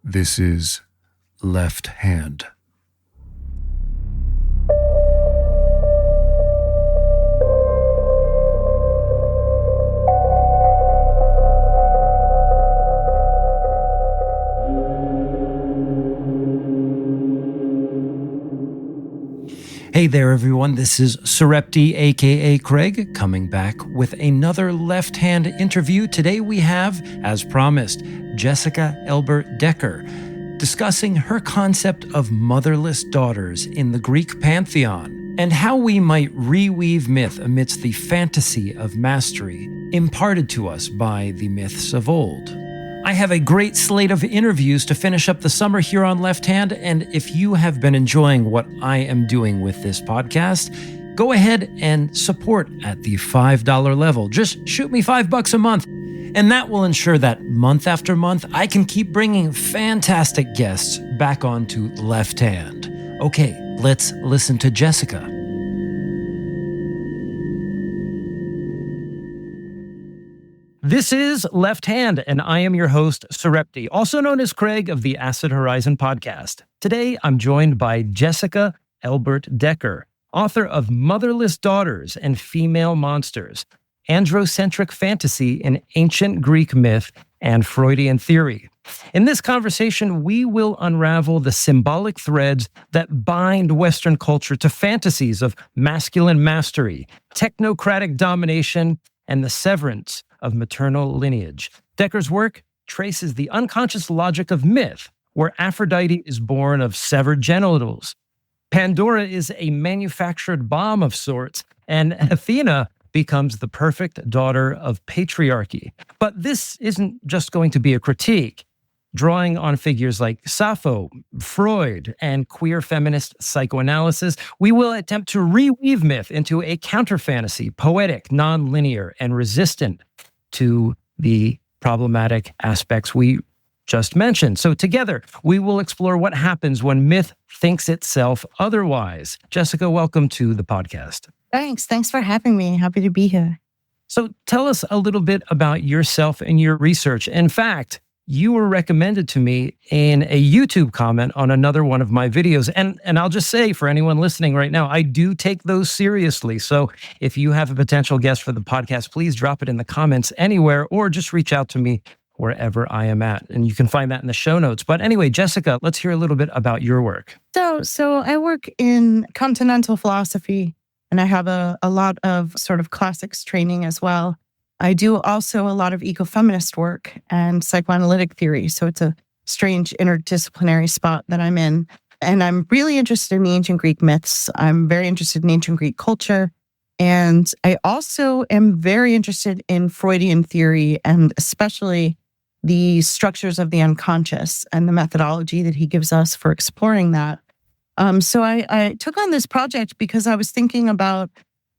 This is Left Hand. Hey there, everyone. This is Sarepti, aka Craig, coming back with another Left Hand interview. Today we have, as promised, Jessica Elbert Decker, discussing her concept of motherless daughters in the Greek pantheon and how we might reweave myth amidst the fantasy of mastery imparted to us by the myths of old. I have a great slate of interviews to finish up the summer here on Left Hand, and if you have been enjoying what I am doing with this podcast, go ahead and support at the $5 level. Just shoot me $5 a month, and that will ensure that month after month, I can keep bringing fantastic guests back onto Left Hand. Okay, let's listen to Jessica. This is Left Hand, and I am your host, Sarepti, also known as Craig of the Acid Horizon podcast. Today, I'm joined by Jessica Elbert Decker, author of Motherless Daughters and Female Monsters, Androcentric Fantasy in Ancient Greek Myth and Freudian Theory. In this conversation, we will unravel the symbolic threads that bind Western culture to fantasies of masculine mastery, technocratic domination, and the severance of maternal lineage. Decker's work traces the unconscious logic of myth, where Aphrodite is born of severed genitals, Pandora is a manufactured bomb of sorts, and Athena becomes the perfect daughter of patriarchy. But this isn't just going to be a critique. Drawing on figures like Sappho, Freud, and queer feminist psychoanalysis, we will attempt to reweave myth into a counter-fantasy, poetic, non-linear, and resistant to the problematic aspects we just mentioned. So together, we will explore what happens when myth thinks itself otherwise. Jessica, welcome to the podcast. Thanks for having me. Happy to be here. So tell us a little bit about yourself and your research. In fact, you were recommended to me in a YouTube comment on another one of my videos. And I'll just say for anyone listening right now, I do take those seriously. So if you have a potential guest for the podcast, please drop it in the comments anywhere or just reach out to me wherever I am at. And you can find that in the show notes. But anyway, Jessica, let's hear a little bit about your work. So I work in continental philosophy, and I have a lot of sort of classics training as well. I do also a lot of ecofeminist work and psychoanalytic theory. So it's a strange interdisciplinary spot that I'm in. And I'm really interested in the ancient Greek myths. I'm very interested in ancient Greek culture. And I also am very interested in Freudian theory and especially the structures of the unconscious and the methodology that he gives us for exploring that. So I took on this project because I was thinking about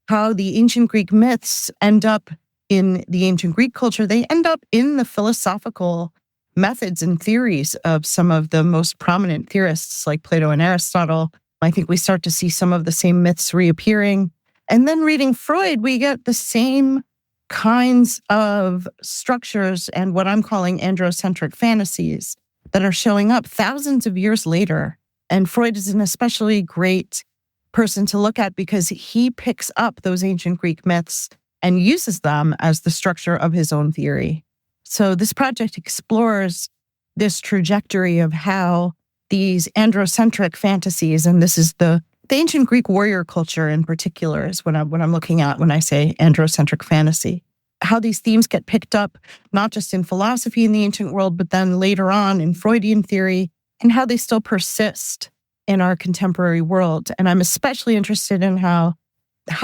how the ancient Greek myths end up in the ancient Greek culture. They end up in the philosophical methods and theories of some of the most prominent theorists like Plato and Aristotle. I think we start to see some of the same myths reappearing. And then reading Freud, we get the same kinds of structures and what I'm calling androcentric fantasies that are showing up thousands of years later. And Freud is an especially great person to look at because he picks up those ancient Greek myths and uses them as the structure of his own theory. So this project explores this trajectory of how these androcentric fantasies, and this is the ancient Greek warrior culture in particular is what I'm looking at when I say androcentric fantasy, how these themes get picked up, not just in philosophy in the ancient world, but then later on in Freudian theory, and how they still persist in our contemporary world. And I'm especially interested in how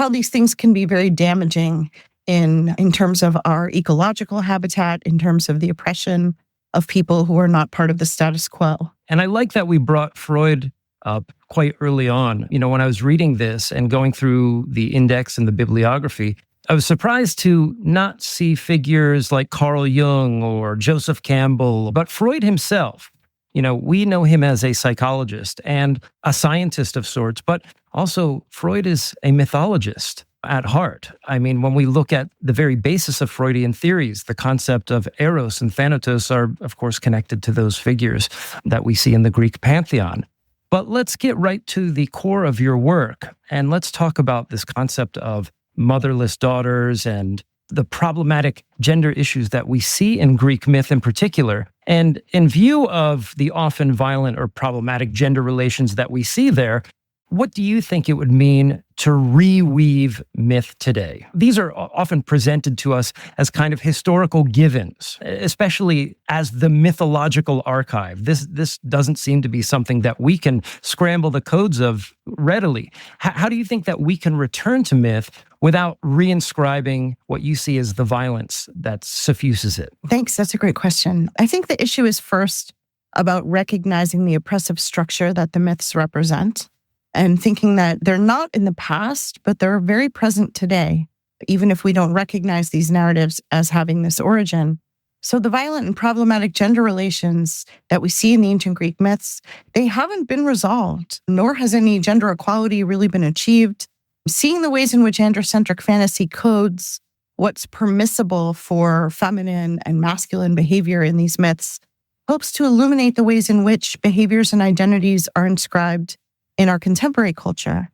these things can be very damaging in terms of our ecological habitat, in terms of the oppression of people who are not part of the status quo. And I like that we brought Freud up quite early on. You know, when I was reading this and going through the index and the bibliography, I was surprised to not see figures like Carl Jung or Joseph Campbell, but Freud himself. You know, we know him as a psychologist and a scientist of sorts, but also Freud is a mythologist. at heart. I mean, when we look at the very basis of Freudian theories, the concept of eros and thanatos are, of course, connected to those figures that we see in the Greek pantheon. But let's get right to the core of your work, and let's talk about this concept of motherless daughters and the problematic gender issues that we see in Greek myth in particular. And in view of the often violent or problematic gender relations that we see there, what do you think it would mean to reweave myth today? These are often presented to us as kind of historical givens, especially as the mythological archive. This doesn't seem to be something that we can scramble the codes of readily. How do you think that we can return to myth without reinscribing what you see as the violence that suffuses it? Thanks. That's a great question. I think the issue is first about recognizing the oppressive structure that the myths represent, and thinking that they're not in the past, but they're very present today, even if we don't recognize these narratives as having this origin. So the violent and problematic gender relations that we see in the ancient Greek myths, they haven't been resolved, nor has any gender equality really been achieved. Seeing the ways in which androcentric fantasy codes what's permissible for feminine and masculine behavior in these myths helps to illuminate the ways in which behaviors and identities are inscribed in our contemporary culture.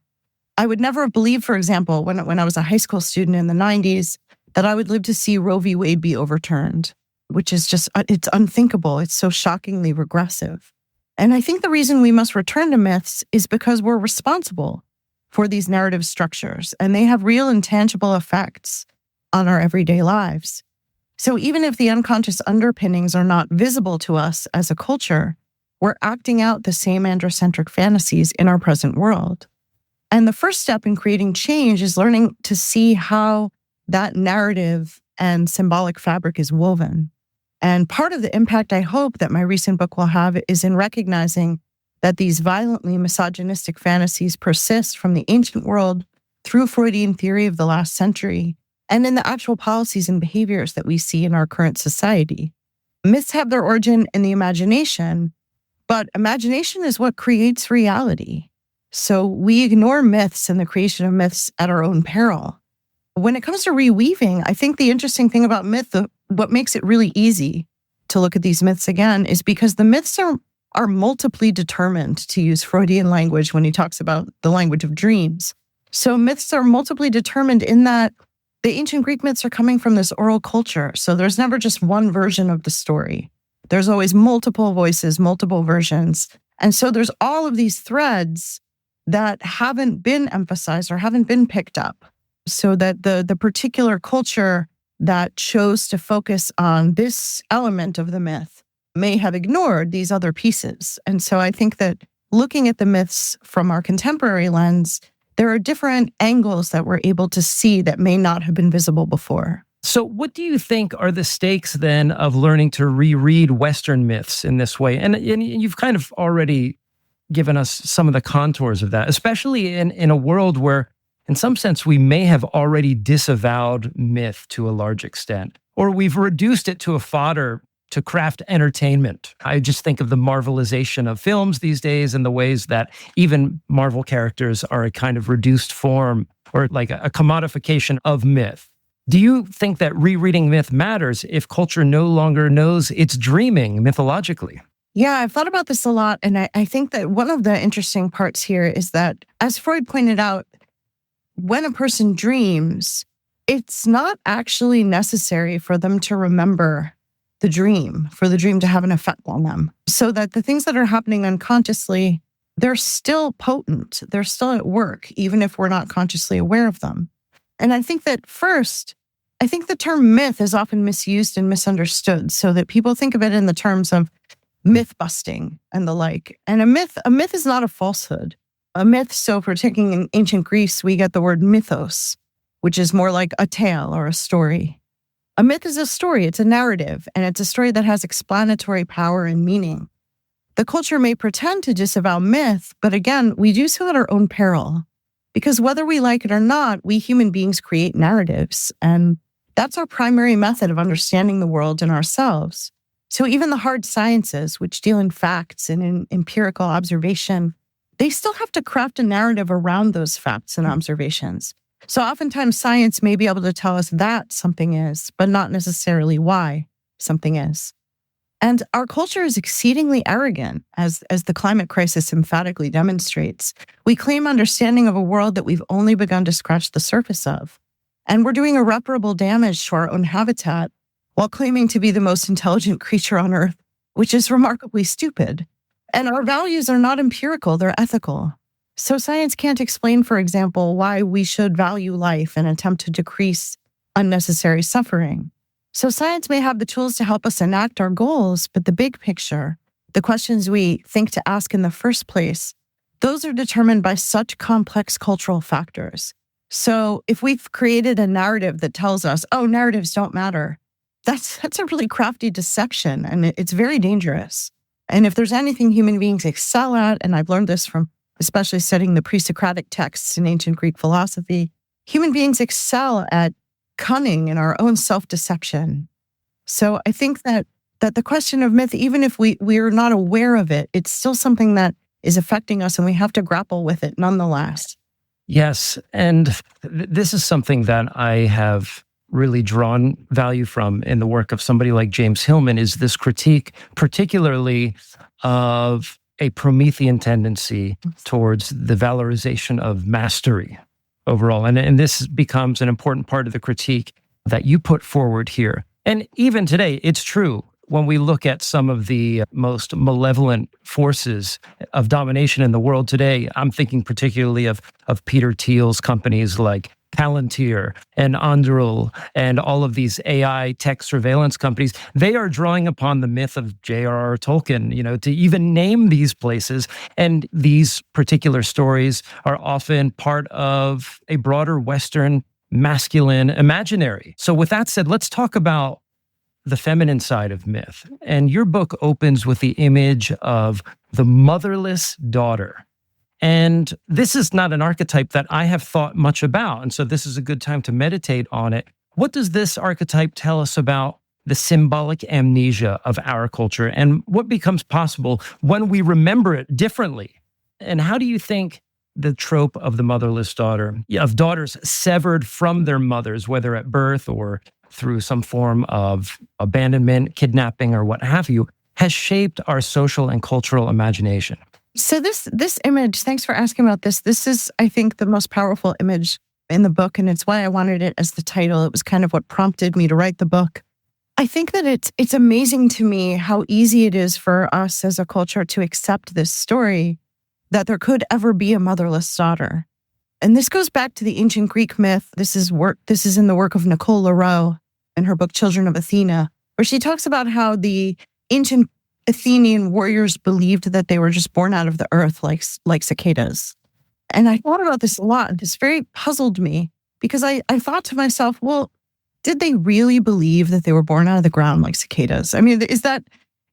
I would never have believed, for example, when I was a high school student in the 90s, that I would live to see Roe v. Wade be overturned, which is just, it's unthinkable. It's so shockingly regressive. And I think the reason we must return to myths is because we're responsible for these narrative structures, and they have real and tangible effects on our everyday lives. So even if the unconscious underpinnings are not visible to us as a culture, we're acting out the same androcentric fantasies in our present world. And the first step in creating change is learning to see how that narrative and symbolic fabric is woven. And part of the impact I hope that my recent book will have is in recognizing that these violently misogynistic fantasies persist from the ancient world through Freudian theory of the last century and in the actual policies and behaviors that we see in our current society. Myths have their origin in the imagination, but imagination is what creates reality. So we ignore myths and the creation of myths at our own peril. When it comes to reweaving, I think the interesting thing about myth, what makes it really easy to look at these myths again, is because the myths are multiply determined, to use Freudian language when he talks about the language of dreams. So myths are multiply determined in that the ancient Greek myths are coming from this oral culture. So there's never just one version of the story. There's always multiple voices, multiple versions. And so there's all of these threads that haven't been emphasized or haven't been picked up, so that the particular culture that chose to focus on this element of the myth may have ignored these other pieces. And so I think that looking at the myths from our contemporary lens, there are different angles that we're able to see that may not have been visible before. So what do you think are the stakes then of learning to reread Western myths in this way? And you've kind of already given us some of the contours of that, especially in a world where, in some sense, we may have already disavowed myth to a large extent, or we've reduced it to a fodder to craft entertainment. I just think of the Marvelization of films these days and the ways that even Marvel characters are a kind of reduced form or like a commodification of myth. Do you think that rereading myth matters if culture no longer knows it's dreaming mythologically? Yeah, I've thought about this a lot. And I think that one of the interesting parts here is that, as Freud pointed out, when a person dreams, it's not actually necessary for them to remember the dream, for the dream to have an effect on them. So that the things that are happening unconsciously, they're still potent. They're still at work, even if we're not consciously aware of them. And I think that first, I think the term myth is often misused and misunderstood, so that people think of it in the terms of myth busting and the like. And a myth is not a falsehood. A myth, so if we're taking in ancient Greece, we get the word mythos, which is more like a tale or a story. A myth is a story, it's a narrative, and it's a story that has explanatory power and meaning. The culture may pretend to disavow myth, but again, we do so at our own peril. Because whether we like it or not, we human beings create narratives, and that's our primary method of understanding the world and ourselves. So even the hard sciences, which deal in facts and in empirical observation, they still have to craft a narrative around those facts and observations. So oftentimes science may be able to tell us that something is, but not necessarily why something is. And our culture is exceedingly arrogant, as the climate crisis emphatically demonstrates. We claim understanding of a world that we've only begun to scratch the surface of. And we're doing irreparable damage to our own habitat while claiming to be the most intelligent creature on Earth, which is remarkably stupid. And our values are not empirical, they're ethical. So science can't explain, for example, why we should value life and attempt to decrease unnecessary suffering. So science may have the tools to help us enact our goals, but the big picture, the questions we think to ask in the first place, those are determined by such complex cultural factors. So if we've created a narrative that tells us, oh, narratives don't matter, that's a really crafty deception, and it's very dangerous. And if there's anything human beings excel at, and I've learned this from especially studying the pre-Socratic texts in ancient Greek philosophy, human beings excel at cunning in our own self-deception. So I think that the question of myth, even if we're not aware of it, it's still something that is affecting us, and we have to grapple with it nonetheless. Yes, and this is something that I have really drawn value from in the work of somebody like James Hillman, is this critique, particularly of a Promethean tendency towards the valorization of mastery overall. And this becomes an important part of the critique that you put forward here. And even today, it's true. When we look at some of the most malevolent forces of domination in the world today, I'm thinking particularly of Peter Thiel's companies like Palantir and Anduril and all of these AI tech surveillance companies. They are drawing upon the myth of J.R.R. Tolkien, to even name these places. And these particular stories are often part of a broader Western masculine imaginary. So with that said, let's talk about the feminine side of myth. And your book opens with the image of the motherless daughter. And this is not an archetype that I have thought much about. And so this is a good time to meditate on it. What does this archetype tell us about the symbolic amnesia of our culture, and what becomes possible when we remember it differently? And how do you think the trope of the motherless daughter, of daughters severed from their mothers, whether at birth or through some form of abandonment, kidnapping, or what have you, has shaped our social and cultural imagination? So this image, thanks for asking about this. This is, I think, the most powerful image in the book, and it's why I wanted it as the title. It was kind of what prompted me to write the book. I think that it's amazing to me how easy it is for us as a culture to accept this story that there could ever be a motherless daughter. And this goes back to the ancient Greek myth. This is in the work of Nicole Leroux in her book Children of Athena, where she talks about how the ancient Athenian warriors believed that they were just born out of the earth like cicadas. And I thought about this a lot, and this very puzzled me, because I thought to myself, well, did they really believe that they were born out of the ground like cicadas? I mean,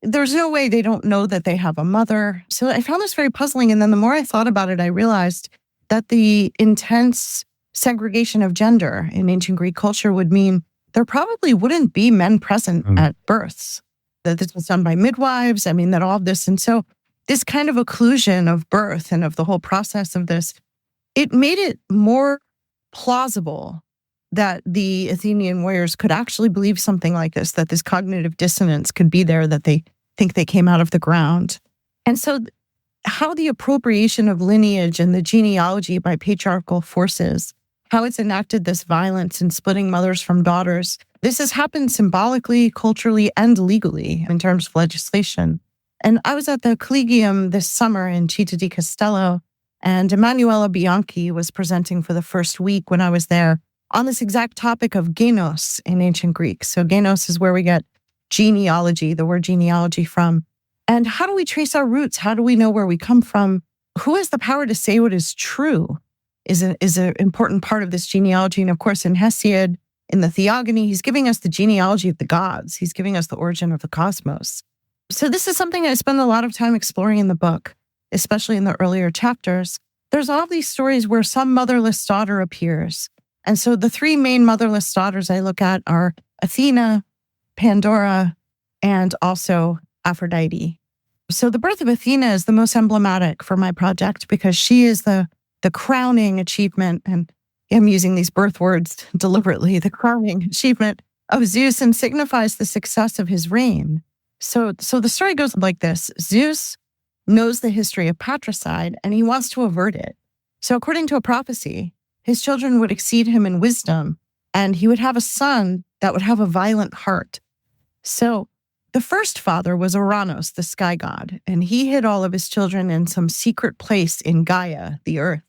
there's no way they don't know that they have a mother. So I found this very puzzling. And then the more I thought about it, I realized that the intense segregation of gender in ancient Greek culture would mean there probably wouldn't be men present at births. That this was done by midwives, that all of this. And so this kind of occlusion of birth and of the whole process of this, it made it more plausible that the Athenian warriors could actually believe something like this, that this cognitive dissonance could be there, that they think they came out of the ground. And so how the appropriation of lineage and the genealogy by patriarchal forces, how it's enacted this violence in splitting mothers from daughters, this has happened symbolically, culturally, and legally in terms of legislation. And I was at the Collegium this summer in Città di Castello, and Emanuela Bianchi was presenting for the first week when I was there on this exact topic of genos in ancient Greek. So genos is where we get genealogy, the word genealogy from. And how do we trace our roots? How do we know where we come from? Who has the power to say what is true is an important part of this genealogy. And of course, in Hesiod, in the Theogony, he's giving us the genealogy of the gods. He's giving us the origin of the cosmos. So this is something I spend a lot of time exploring in the book, especially in the earlier chapters. There's all these stories where some motherless daughter appears. And so the three main motherless daughters I look at are Athena, Pandora, and also Aphrodite. So the birth of Athena is the most emblematic for my project because she is the crowning achievement and I'm using these birth words deliberately, the crowning achievement of Zeus and signifies the success of his reign. So the story goes like this. Zeus knows the history of patricide and he wants to avert it. So according to a prophecy, his children would exceed him in wisdom and he would have a son that would have a violent heart. So the first father was Uranus, the sky god, and he hid all of his children in some secret place in Gaia, the earth.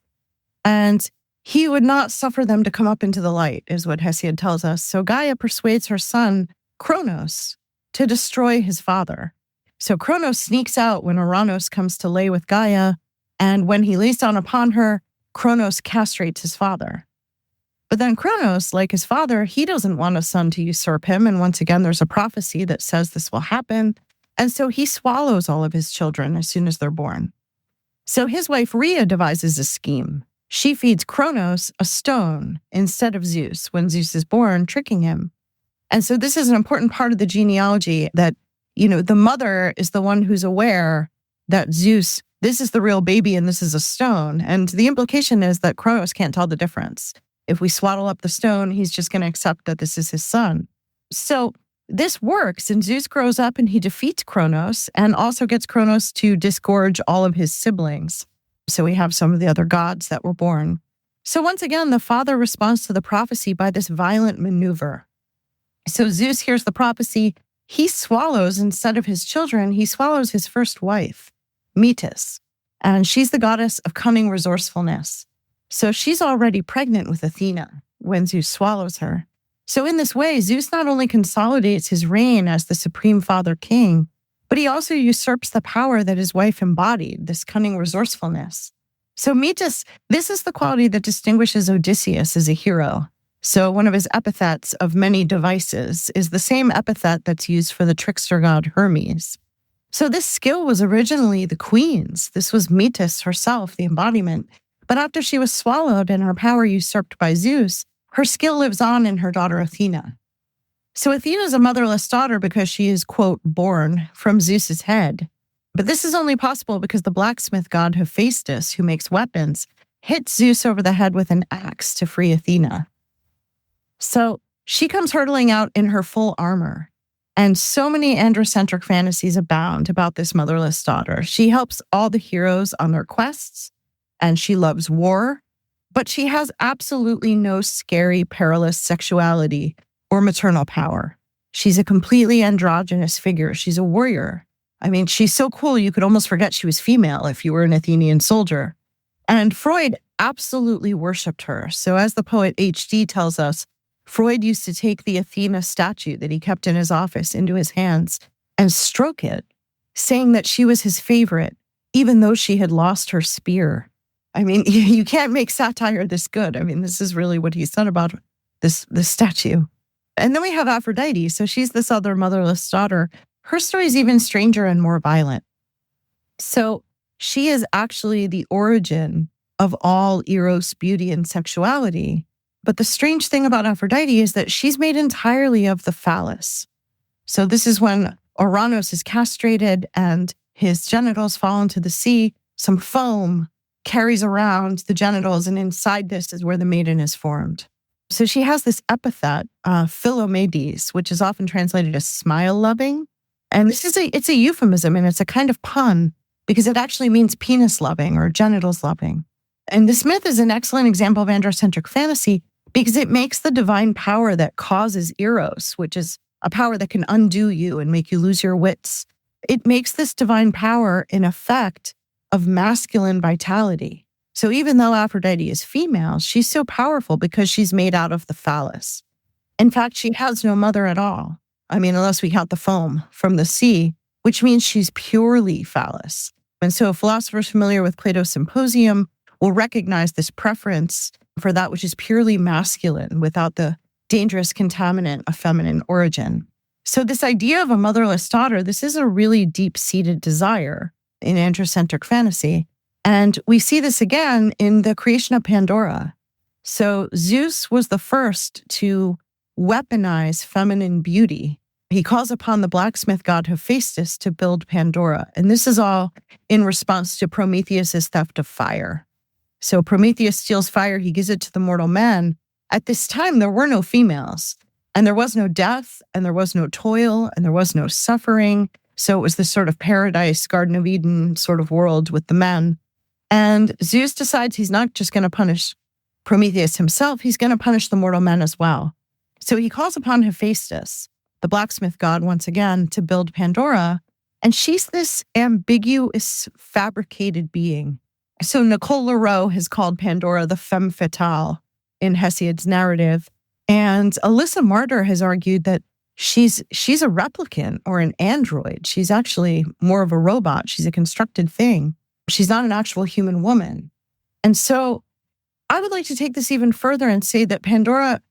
And he would not suffer them to come up into the light, is what Hesiod tells us. So Gaia persuades her son, Kronos, to destroy his father. So Kronos sneaks out when Uranus comes to lay with Gaia, and when he lays down upon her, Kronos castrates his father. But then Kronos, like his father, he doesn't want a son to usurp him, and once again, there's a prophecy that says this will happen, and so he swallows all of his children as soon as they're born. So his wife Rhea devises a scheme. She feeds Kronos a stone instead of Zeus when Zeus is born, tricking him. And so this is an important part of the genealogy that, the mother is the one who's aware that Zeus, this is the real baby and this is a stone. And the implication is that Kronos can't tell the difference. If we swaddle up the stone, he's just going to accept that this is his son. So this works, and Zeus grows up and he defeats Kronos and also gets Kronos to disgorge all of his siblings. So we have some of the other gods that were born. So once again, the father responds to the prophecy by this violent maneuver. So Zeus hears the prophecy. He swallows, instead of his children, he swallows his first wife, Metis. And she's the goddess of cunning resourcefulness. So she's already pregnant with Athena when Zeus swallows her. So in this way, Zeus not only consolidates his reign as the supreme father king, but he also usurps the power that his wife embodied, this cunning resourcefulness. So Metis, this is the quality that distinguishes Odysseus as a hero. So one of his epithets of many devices is the same epithet that's used for the trickster god Hermes. So this skill was originally the queen's. This was Metis herself, the embodiment. But after she was swallowed and her power usurped by Zeus, her skill lives on in her daughter Athena. So Athena is a motherless daughter because she is, quote, born from Zeus's head. But this is only possible because the blacksmith god Hephaestus, who makes weapons, hits Zeus over the head with an axe to free Athena. So she comes hurtling out in her full armor. And so many androcentric fantasies abound about this motherless daughter. She helps all the heroes on their quests, and she loves war, but she has absolutely no scary, perilous sexuality or maternal power. She's a completely androgynous figure. She's a warrior. I mean, she's so cool you could almost forget she was female if you were an Athenian soldier. And Freud absolutely worshipped her. So as the poet H.D. tells us, Freud used to take the Athena statue that he kept in his office into his hands and stroke it, saying that she was his favorite, even though she had lost her spear. I mean, you can't make satire this good. I mean, this is really what he said about this statue. And then we have Aphrodite. So she's this other motherless daughter. Her story is even stranger and more violent. So she is actually the origin of all eros, beauty, and sexuality. But the strange thing about Aphrodite is that she's made entirely of the phallus. So this is when Uranus is castrated and his genitals fall into the sea. Some foam carries around the genitals, and inside this is where the maiden is formed. So she has this epithet, Philomades, which is often translated as smile-loving. And it's a euphemism, and it's a kind of pun because it actually means penis-loving or genitals-loving. And this myth is an excellent example of androcentric fantasy because it makes the divine power that causes eros, which is a power that can undo you and make you lose your wits. It makes this divine power an effect of masculine vitality. So even though Aphrodite is female, she's so powerful because she's made out of the phallus. In fact, she has no mother at all. I mean, unless we count the foam from the sea, which means she's purely phallus. And so philosophers familiar with Plato's Symposium will recognize this preference for that which is purely masculine without the dangerous contaminant of feminine origin. So this idea of a motherless daughter, this is a really deep-seated desire in androcentric fantasy. And we see this again in the creation of Pandora. So Zeus was the first to weaponize feminine beauty. He calls upon the blacksmith god Hephaestus to build Pandora. And this is all in response to Prometheus's theft of fire. So Prometheus steals fire, he gives it to the mortal men. At this time, there were no females, and there was no death, and there was no toil, and there was no suffering. So it was this sort of paradise, Garden of Eden sort of world with the men. And Zeus decides he's not just going to punish Prometheus himself, he's going to punish the mortal men as well. So he calls upon Hephaestus, the blacksmith god, once again, to build Pandora. And she's this ambiguous, fabricated being. So Nicole Leroux has called Pandora the femme fatale in Hesiod's narrative. And Alyssa Martyr has argued that she's a replicant or an android. She's actually more of a robot. She's a constructed thing. She's not an actual human woman. And so I would like to take this even further and say that Pandora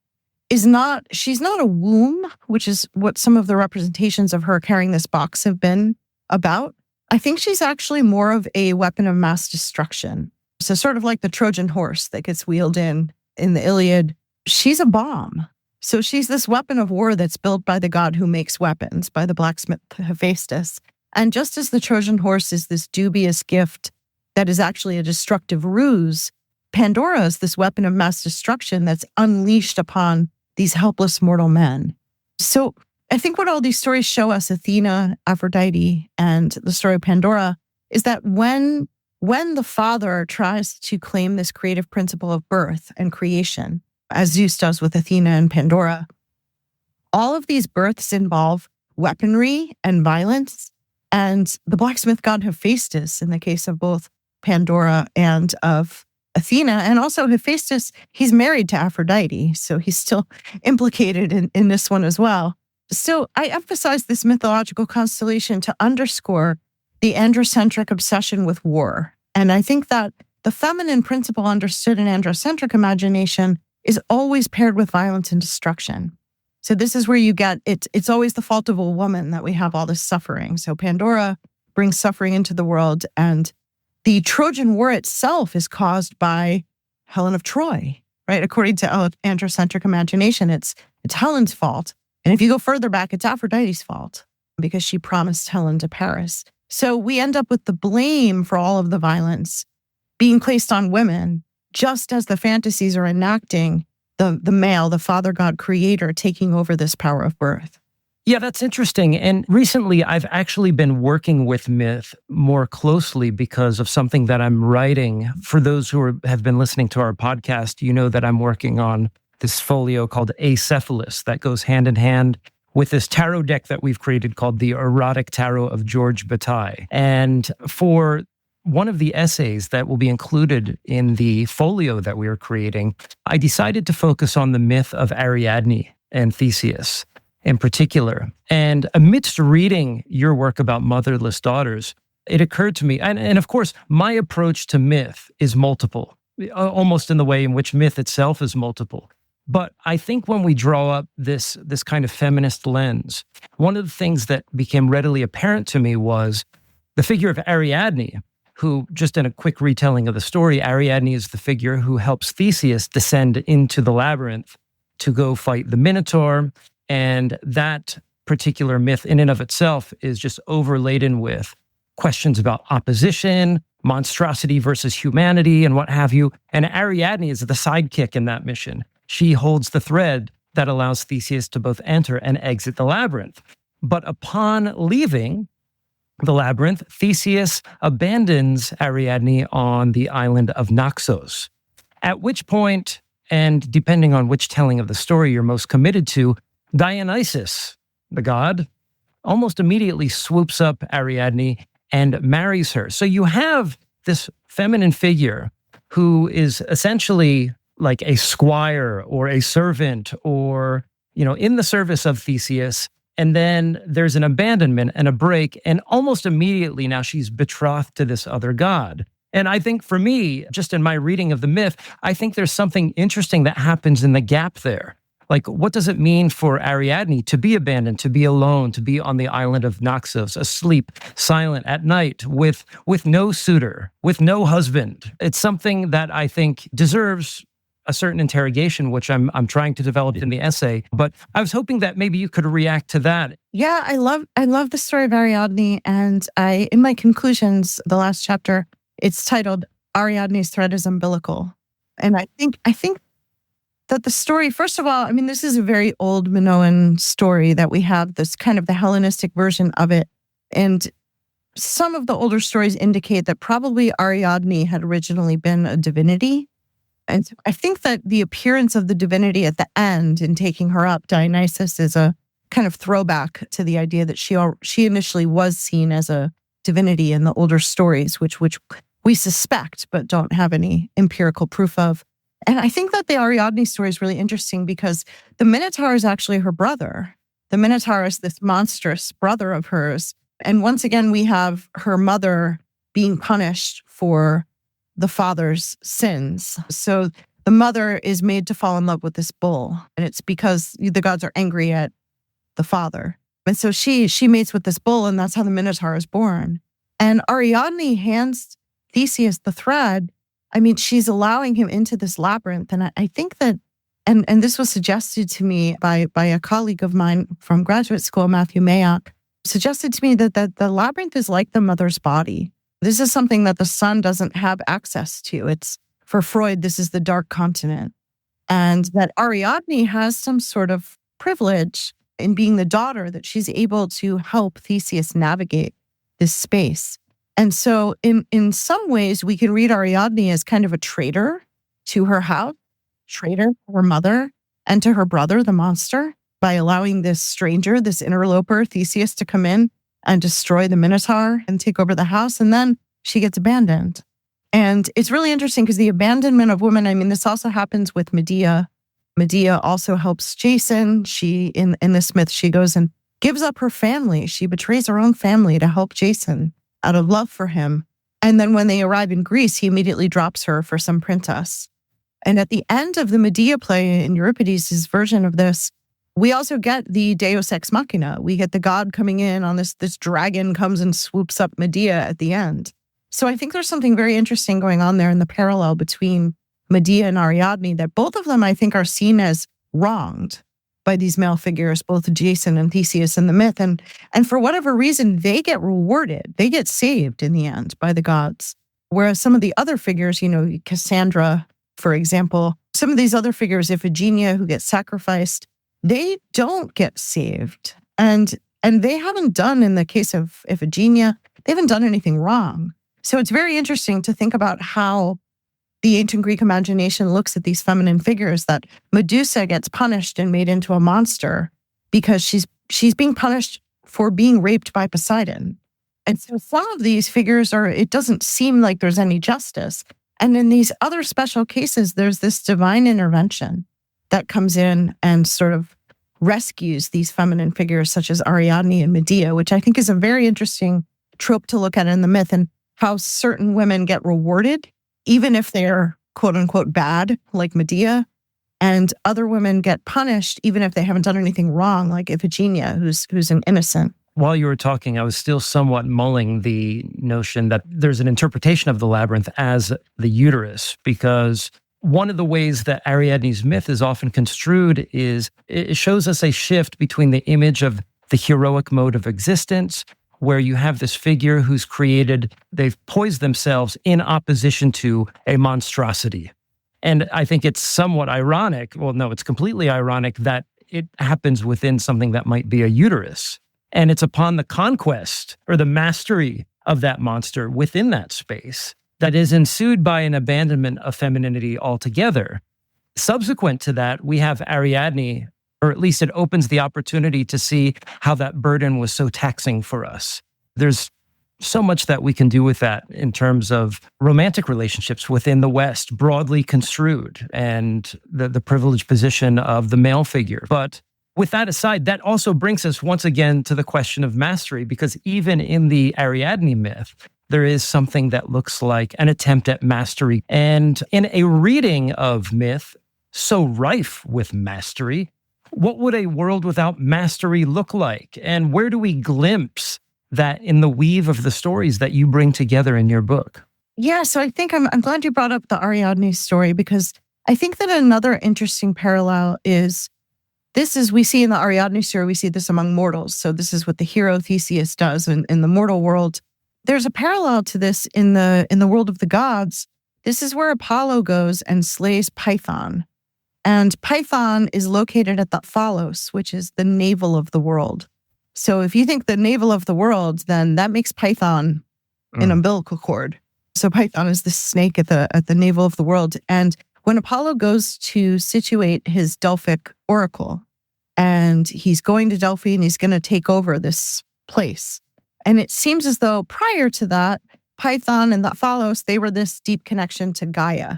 she's not a womb, which is what some of the representations of her carrying this box have been about. I think she's actually more of a weapon of mass destruction. So sort of like the Trojan horse that gets wheeled in the Iliad. She's a bomb. So she's this weapon of war that's built by the god who makes weapons, by the blacksmith Hephaestus. And just as the Trojan horse is this dubious gift that is actually a destructive ruse, Pandora is this weapon of mass destruction that's unleashed upon these helpless mortal men. So I think what all these stories show us, Athena, Aphrodite, and the story of Pandora, is that when the father tries to claim this creative principle of birth and creation, as Zeus does with Athena and Pandora, all of these births involve weaponry and violence. And the blacksmith god Hephaestus, in the case of both Pandora and of Athena, and also Hephaestus, he's married to Aphrodite, so he's still implicated in this one as well. So I emphasize this mythological constellation to underscore the androcentric obsession with war. And I think that the feminine principle understood in androcentric imagination is always paired with violence and destruction. So this is where you get, it's always the fault of a woman that we have all this suffering. So Pandora brings suffering into the world, and the Trojan War itself is caused by Helen of Troy, right? According to androcentric imagination, it's Helen's fault. And if you go further back, it's Aphrodite's fault because she promised Helen to Paris. So we end up with the blame for all of the violence being placed on women, just as the fantasies are enacting the male, the father god creator, taking over this power of birth. Yeah, that's interesting. And recently, I've actually been working with myth more closely because of something that I'm writing. For those who have been listening to our podcast, you know that I'm working on this folio called Acephalus that goes hand in hand with this tarot deck that we've created called the Erotic Tarot of George Bataille. And for one of the essays that will be included in the folio that we are creating, I decided to focus on the myth of Ariadne and Theseus in particular. And amidst reading your work about motherless daughters, it occurred to me, and of course, my approach to myth is multiple, almost in the way in which myth itself is multiple. But I think when we draw up this kind of feminist lens, one of the things that became readily apparent to me was the figure of Ariadne, who, just in a quick retelling of the story, Ariadne is the figure who helps Theseus descend into the labyrinth to go fight the Minotaur. And that particular myth in and of itself is just overladen with questions about opposition, monstrosity versus humanity, and what have you. And Ariadne is the sidekick in that mission. She holds the thread that allows Theseus to both enter and exit the labyrinth. But upon leaving the labyrinth, Theseus abandons Ariadne on the island of Naxos, at which point, and depending on which telling of the story you're most committed to, Dionysus, the god, almost immediately swoops up Ariadne and marries her. So you have this feminine figure who is essentially like a squire or a servant or, in the service of Theseus. And then there's an abandonment and a break. And almost immediately now she's betrothed to this other god. And I think for me, just in my reading of the myth, I think there's something interesting that happens in the gap there. Like, what does it mean for Ariadne to be abandoned, to be alone, to be on the island of Naxos, asleep, silent at night, with no suitor, with no husband? It's something that I think deserves a certain interrogation, which I'm trying to develop in the essay. But I was hoping that maybe you could react to that. Yeah, I love the story of Ariadne, and in my conclusions, the last chapter, it's titled Ariadne's thread is umbilical. And I think that the story, first of all, I mean, this is a very old Minoan story that we have, this kind of the Hellenistic version of it. And some of the older stories indicate that probably Ariadne had originally been a divinity. And I think that the appearance of the divinity at the end in taking her up, Dionysus, is a kind of throwback to the idea that she initially was seen as a divinity in the older stories, which we suspect but don't have any empirical proof of. And I think that the Ariadne story is really interesting because the Minotaur is actually her brother. The Minotaur is this monstrous brother of hers. And once again, we have her mother being punished for the father's sins. So the mother is made to fall in love with this bull. And it's because the gods are angry at the father. And so she mates with this bull, and that's how the Minotaur is born. And Ariadne hands Theseus the thread. I mean, she's allowing him into this labyrinth. And I think that, and this was suggested to me by a colleague of mine from graduate school, Matthew Mayock, suggested to me that the labyrinth is like the mother's body. This is something that the son doesn't have access to. It's, for Freud, this is the dark continent. And that Ariadne has some sort of privilege in being the daughter, that she's able to help Theseus navigate this space. And so in some ways, we can read Ariadne as kind of a traitor to her house, traitor to her mother, and to her brother, the monster, by allowing this stranger, this interloper, Theseus, to come in and destroy the Minotaur and take over the house. And then she gets abandoned. And it's really interesting because the abandonment of women, I mean, this also happens with Medea. Medea also helps Jason. She, in this myth, she goes and gives up her family. She betrays her own family to help Jason out of love for him. And then when they arrive in Greece, he immediately drops her for some princess. And at the end of the Medea play in Euripides' version of this, we also get the Deus Ex Machina. We get the god coming in on this dragon comes and swoops up Medea at the end. So I think there's something very interesting going on there in the parallel between Medea and Ariadne, that both of them, I think, are seen as wronged by these male figures, both Jason and Theseus in the myth. And for whatever reason, they get rewarded. They get saved in the end by the gods. Whereas some of the other figures, Cassandra, for example, some of these other figures, Iphigenia, who get sacrificed, they don't get saved. And they haven't done, in the case of Iphigenia, they haven't done anything wrong. So it's very interesting to think about how the ancient Greek imagination looks at these feminine figures, that Medusa gets punished and made into a monster because she's being punished for being raped by Poseidon. And so some of these figures it doesn't seem like there's any justice. And in these other special cases, there's this divine intervention that comes in and sort of rescues these feminine figures such as Ariadne and Medea, which I think is a very interesting trope to look at in the myth, and how certain women get rewarded even if they're quote unquote bad, like Medea, and other women get punished even if they haven't done anything wrong, like Iphigenia, who's an innocent. While you were talking, I was still somewhat mulling the notion that there's an interpretation of the labyrinth as the uterus, because one of the ways that Ariadne's myth is often construed is it shows us a shift between the image of the heroic mode of existence, where you have this figure who's created, they've poised themselves in opposition to a monstrosity. And I think it's somewhat ironic, well, no, it's completely ironic that it happens within something that might be a uterus. And it's upon the conquest or the mastery of that monster within that space that is ensued by an abandonment of femininity altogether. Subsequent to that, we have Ariadne, or at least it opens the opportunity to see how that burden was so taxing for us. There's so much that we can do with that in terms of romantic relationships within the West, broadly construed, and the privileged position of the male figure. But with that aside, that also brings us once again to the question of mastery, because even in the Ariadne myth, there is something that looks like an attempt at mastery. And in a reading of myth so rife with mastery, what would a world without mastery look like? And where do we glimpse that in the weave of the stories that you bring together in your book? Yeah, so I think I'm glad you brought up the Ariadne story, because I think that another interesting parallel is we see in the Ariadne story, we see this among mortals. So this is what the hero Theseus does in the mortal world. There's a parallel to this in the world of the gods, this is where Apollo goes and slays Python. And Python is located at the phallos, which is the navel of the world. So if you think the navel of the world, then that makes Python an umbilical cord. So Python is the snake at the navel of the world. And when Apollo goes to situate his Delphic oracle, and he's going to Delphi and he's going to take over this place. And it seems as though prior to that, Python and the phallos, they were this deep connection to Gaia.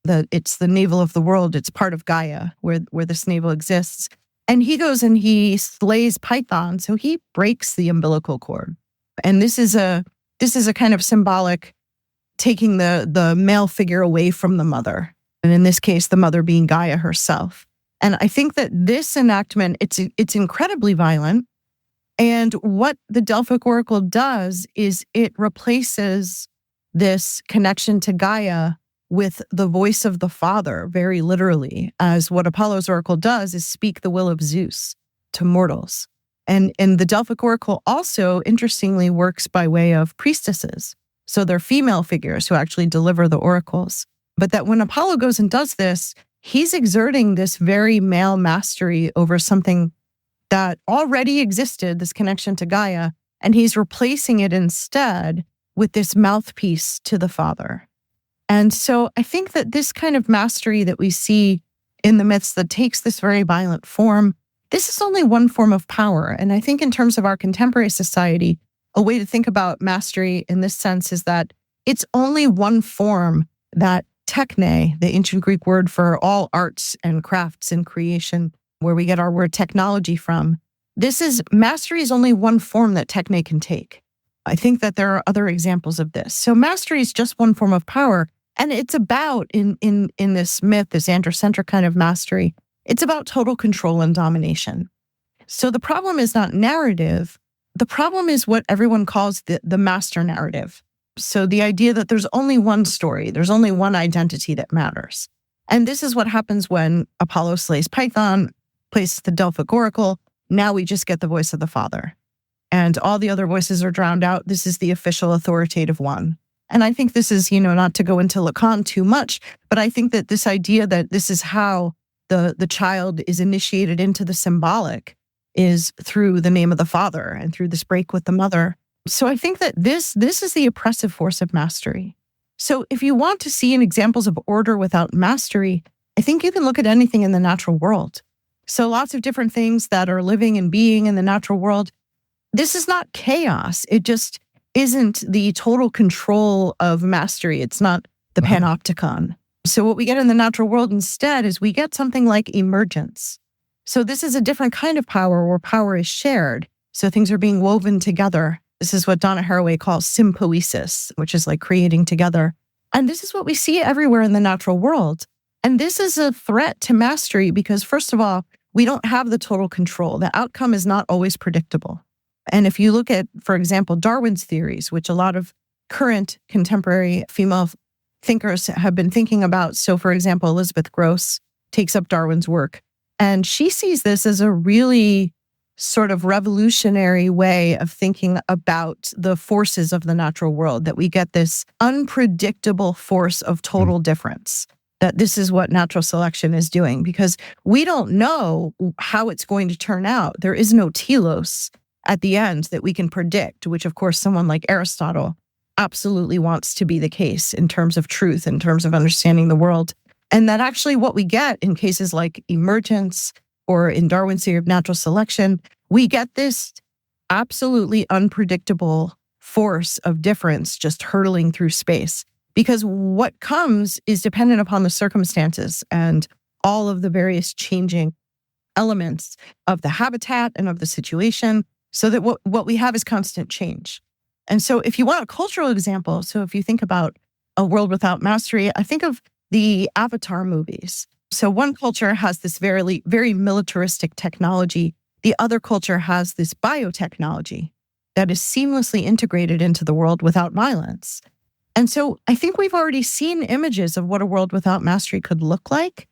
It's the navel of the world. It's part of Gaia where this navel exists. And he goes and he slays Python. So he breaks the umbilical cord. And this is a kind of symbolic taking the male figure away from the mother. And in this case, the mother being Gaia herself. And I think that this enactment, it's incredibly violent. And what the Delphic Oracle does is it replaces this connection to Gaia with the voice of the father, very literally, as what Apollo's oracle does is speak the will of Zeus to mortals. And the Delphic Oracle also, interestingly, works by way of priestesses. So they're female figures who actually deliver the oracles. But that when Apollo goes and does this, he's exerting this very male mastery over something that already existed, this connection to Gaia, and he's replacing it instead with this mouthpiece to the father. And so I think that this kind of mastery that we see in the myths that takes this very violent form, this is only one form of power. And I think in terms of our contemporary society, a way to think about mastery in this sense is that it's only one form that techne, the ancient Greek word for all arts and crafts and creation, where we get our word technology from. Mastery is only one form that techne can take. I think that there are other examples of this. So mastery is just one form of power. And it's about, in this myth, this androcentric kind of mastery, it's about total control and domination. So the problem is not narrative. The problem is what everyone calls the master narrative. So the idea that there's only one story, there's only one identity that matters. And this is what happens when Apollo slays Python, places the Delphic Oracle. Now we just get the voice of the father. And all the other voices are drowned out. This is the official authoritative one. And I think this is, not to go into Lacan too much, but I think that this idea that this is how the child is initiated into the symbolic is through the name of the father and through this break with the mother. So I think that this is the oppressive force of mastery. So if you want to see examples of order without mastery, I think you can look at anything in the natural world. So lots of different things that are living and being in the natural world. This is not chaos. It just isn't the total control of mastery. It's not the panopticon. So what we get in the natural world instead is we get something like emergence. So this is a different kind of power where power is shared. So things are being woven together. This is what Donna Haraway calls sympoiesis, which is like creating together. And this is what we see everywhere in the natural world. And this is a threat to mastery because, first of all, we don't have the total control. The outcome is not always predictable. And if you look at, for example, Darwin's theories, which a lot of current contemporary female thinkers have been thinking about. So, for example, Elizabeth Gross takes up Darwin's work, and she sees this as a really sort of revolutionary way of thinking about the forces of the natural world, that we get this unpredictable force of total difference, that this is what natural selection is doing, because we don't know how it's going to turn out. There is no telos at the end that we can predict, which of course someone like Aristotle absolutely wants to be the case in terms of truth, in terms of understanding the world. And that actually what we get in cases like emergence or in Darwin's theory of natural selection, we get this absolutely unpredictable force of difference just hurtling through space. Because what comes is dependent upon the circumstances and all of the various changing elements of the habitat and of the situation, so that what we have is constant change. And so if you want a cultural example, so if you think about a world without mastery, I think of the Avatar movies. So one culture has this very, very militaristic technology. The other culture has this biotechnology that is seamlessly integrated into the world without violence. And so I think we've already seen images of what a world without mastery could look like.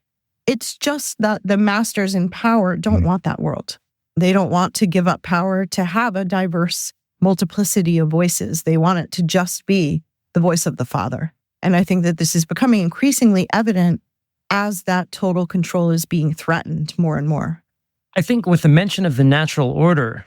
It's just that the masters in power don't want that world. They don't want to give up power to have a diverse multiplicity of voices. They want it to just be the voice of the father. And I think that this is becoming increasingly evident as that total control is being threatened more and more. I think with the mention of the natural order,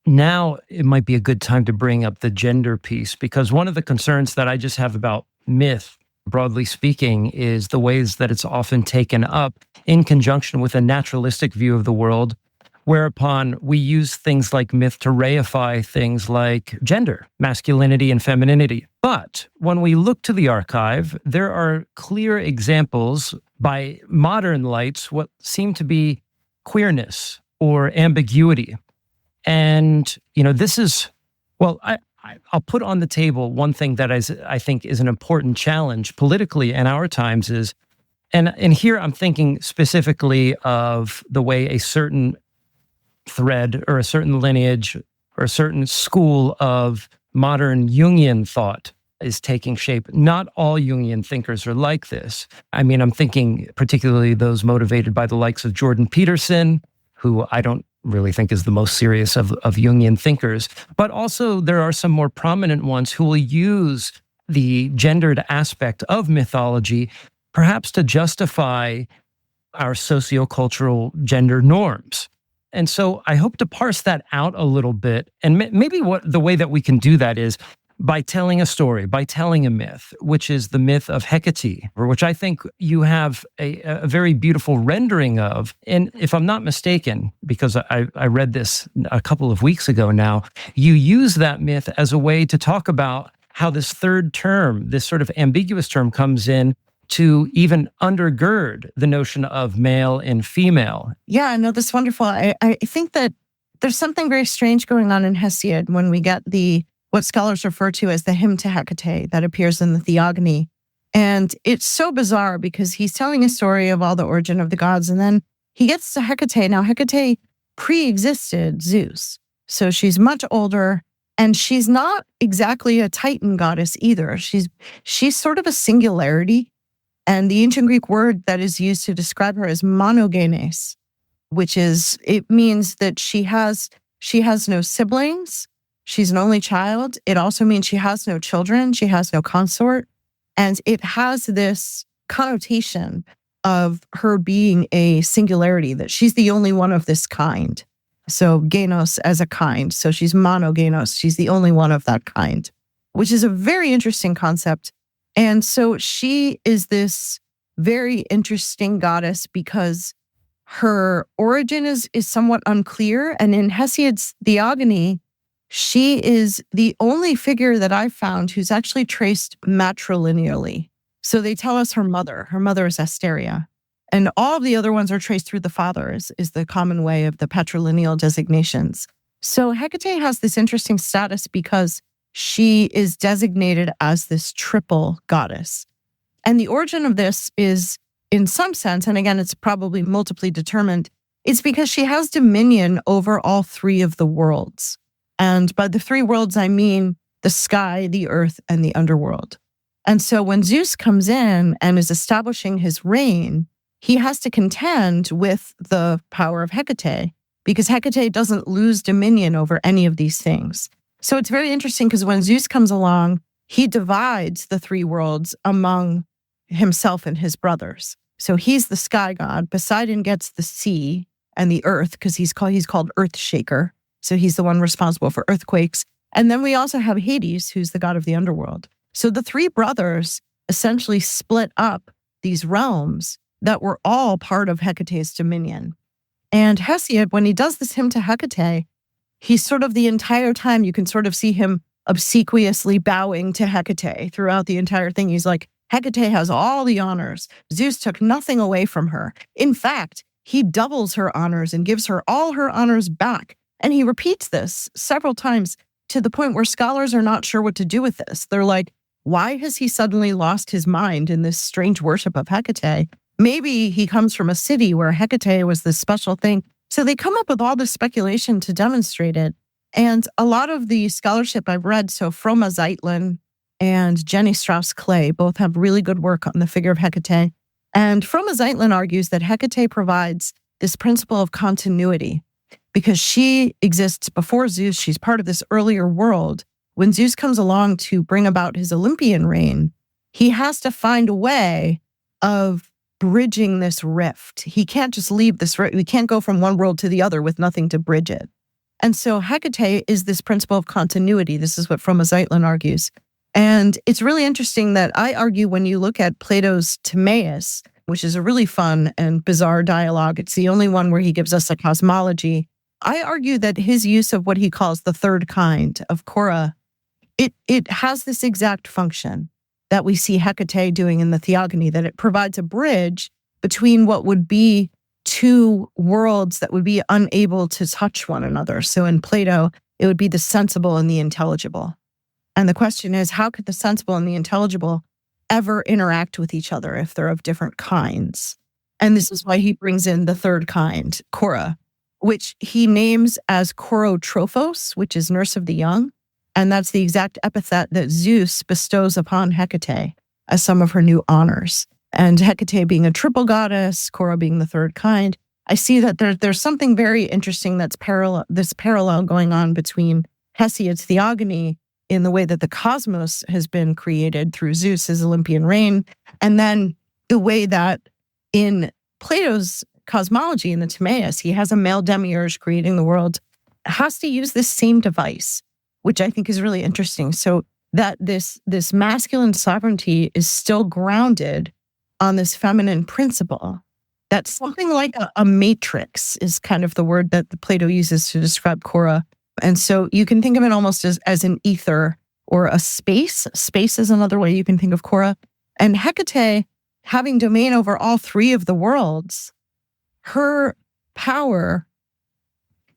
now it might be a good time to bring up the gender piece, because one of the concerns that I just have about myth, broadly speaking, is the ways that it's often taken up in conjunction with a naturalistic view of the world, whereupon we use things like myth to reify things like gender, masculinity, and femininity. But when we look to the archive, there are clear examples by modern lights, what seem to be queerness or ambiguity. And, this is, I'll put on the table one thing that I think is an important challenge politically in our times is, and here I'm thinking specifically of the way a certain thread or a certain lineage or a certain school of modern Jungian thought is taking shape. Not all Jungian thinkers are like this. I mean, I'm thinking particularly those motivated by the likes of Jordan Peterson, who I don't really think is the most serious of Jungian thinkers. But also there are some more prominent ones who will use the gendered aspect of mythology perhaps to justify our sociocultural gender norms. And so I hope to parse that out a little bit. And maybe the way that we can do that is by telling a story, by telling a myth, which is the myth of Hecate, which I think you have a very beautiful rendering of. And if I'm not mistaken, because I read this a couple of weeks ago now, you use that myth as a way to talk about how this third term, this sort of ambiguous term, comes in to even undergird the notion of male and female. Yeah, no, that's wonderful. I think that there's something very strange going on in Hesiod when we get what scholars refer to as the hymn to Hecate that appears in the Theogony. And it's so bizarre because he's telling a story of all the origin of the gods. And then he gets to Hecate. Now, Hecate pre-existed Zeus. So she's much older, and she's not exactly a Titan goddess either. She's sort of a singularity. And the ancient Greek word that is used to describe her is monogenes, it means that she has no siblings. She's an only child. It also means she has no children. She has no consort. And it has this connotation of her being a singularity, that she's the only one of this kind. So genos as a kind. So she's monogenos. She's the only one of that kind, which is a very interesting concept. And so she is this very interesting goddess because her origin is somewhat unclear. And in Hesiod's Theogony, she is the only figure that I've found who's actually traced matrilineally. So they tell us her mother. Her mother is Asteria. And all of the other ones are traced through the father, is the common way of the patrilineal designations. So Hecate has this interesting status because she is designated as this triple goddess. And the origin of this is, in some sense, and again, it's probably multiply determined, it's because she has dominion over all three of the worlds. And by the three worlds, I mean the sky, the earth, and the underworld. And so when Zeus comes in and is establishing his reign, he has to contend with the power of Hecate because Hecate doesn't lose dominion over any of these things. So it's very interesting because when Zeus comes along, he divides the three worlds among himself and his brothers. So he's the sky god. Poseidon gets the sea and the earth because he's called Earth Shaker. So he's the one responsible for earthquakes. And then we also have Hades, who's the god of the underworld. So the three brothers essentially split up these realms that were all part of Hecate's dominion. And Hesiod, when he does this hymn to Hecate, he's sort of the entire time, you can sort of see him obsequiously bowing to Hecate throughout the entire thing. He's like, Hecate has all the honors. Zeus took nothing away from her. In fact, he doubles her honors and gives her all her honors back. And he repeats this several times to the point where scholars are not sure what to do with this. They're like, why has he suddenly lost his mind in this strange worship of Hecate? Maybe he comes from a city where Hecate was this special thing. So they come up with all this speculation to demonstrate it. And a lot of the scholarship I've read, so Froma Zeitlin and Jenny Strauss-Clay both have really good work on the figure of Hecate. And Froma Zeitlin argues that Hecate provides this principle of continuity because she exists before Zeus. She's part of this earlier world. When Zeus comes along to bring about his Olympian reign, he has to find a way of bridging this rift. He can't just leave this rift. We can't go from one world to the other with nothing to bridge it. And so Hecate is this principle of continuity. This is what Frommo-Zeitlin argues. And it's really interesting that I argue when you look at Plato's Timaeus, which is a really fun and bizarre dialogue, it's the only one where he gives us a cosmology. I argue that his use of what he calls the third kind of Cora, it has this exact function that we see Hecate doing in the Theogony, that it provides a bridge between what would be two worlds that would be unable to touch one another. So in Plato, it would be the sensible and the intelligible. And the question is, how could the sensible and the intelligible ever interact with each other if they're of different kinds? And this is why he brings in the third kind, Cora, which he names as Chorotrophos, which is nurse of the young. And that's the exact epithet that Zeus bestows upon Hecate as some of her new honors. And Hecate being a triple goddess, Cora being the third kind, I see that there's something very interesting that's parallel going on between Hesiod's Theogony in the way that the cosmos has been created through Zeus's Olympian reign, and then the way that in Plato's cosmology in the Timaeus, he has a male demiurge creating the world, has to use this same device, which I think is really interesting. So that this masculine sovereignty is still grounded on this feminine principle. That's something like a matrix is kind of the word that Plato uses to describe Cora. And so you can think of it almost as an ether or a space. Space is another way you can think of Cora. And Hecate, having domain over all three of the worlds, her power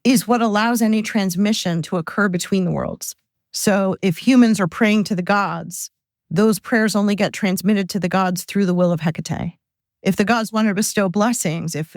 is what allows any transmission to occur between the worlds. So if humans are praying to the gods, those prayers only get transmitted to the gods through the will of Hecate. If the gods want to bestow blessings, if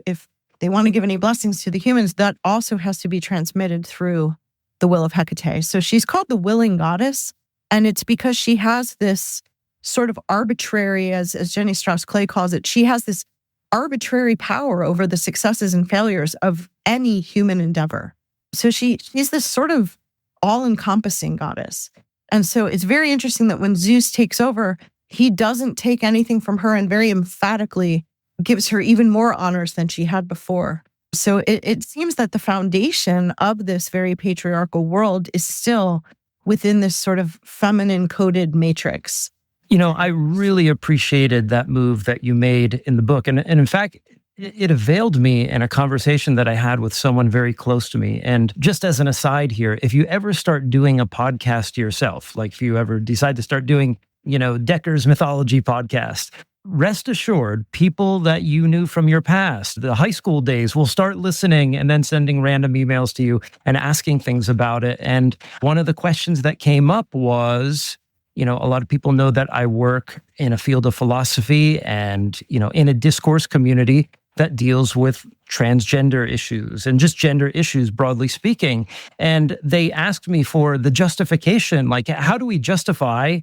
they want to give any blessings to the humans, that also has to be transmitted through the will of Hecate. So she's called the willing goddess, and it's because she has this sort of arbitrary, as Jenny Strauss-Clay calls it, she has this arbitrary power over the successes and failures of any human endeavor. So she's this sort of all-encompassing goddess. And so it's very interesting that when Zeus takes over, he doesn't take anything from her and very emphatically gives her even more honors than she had before. So it seems that the foundation of this very patriarchal world is still within this sort of feminine-coded matrix. You know, I really appreciated that move that you made in the book. And in fact, it availed me in a conversation that I had with someone very close to me. And just as an aside here, if you ever start doing a podcast yourself, like if you ever decide to start doing, Decker's Mythology podcast, rest assured, people that you knew from your past, the high school days, will start listening and then sending random emails to you and asking things about it. And one of the questions that came up was, a lot of people know that I work in a field of philosophy and, in a discourse community that deals with transgender issues and just gender issues, broadly speaking. And they asked me for the justification, like, how do we justify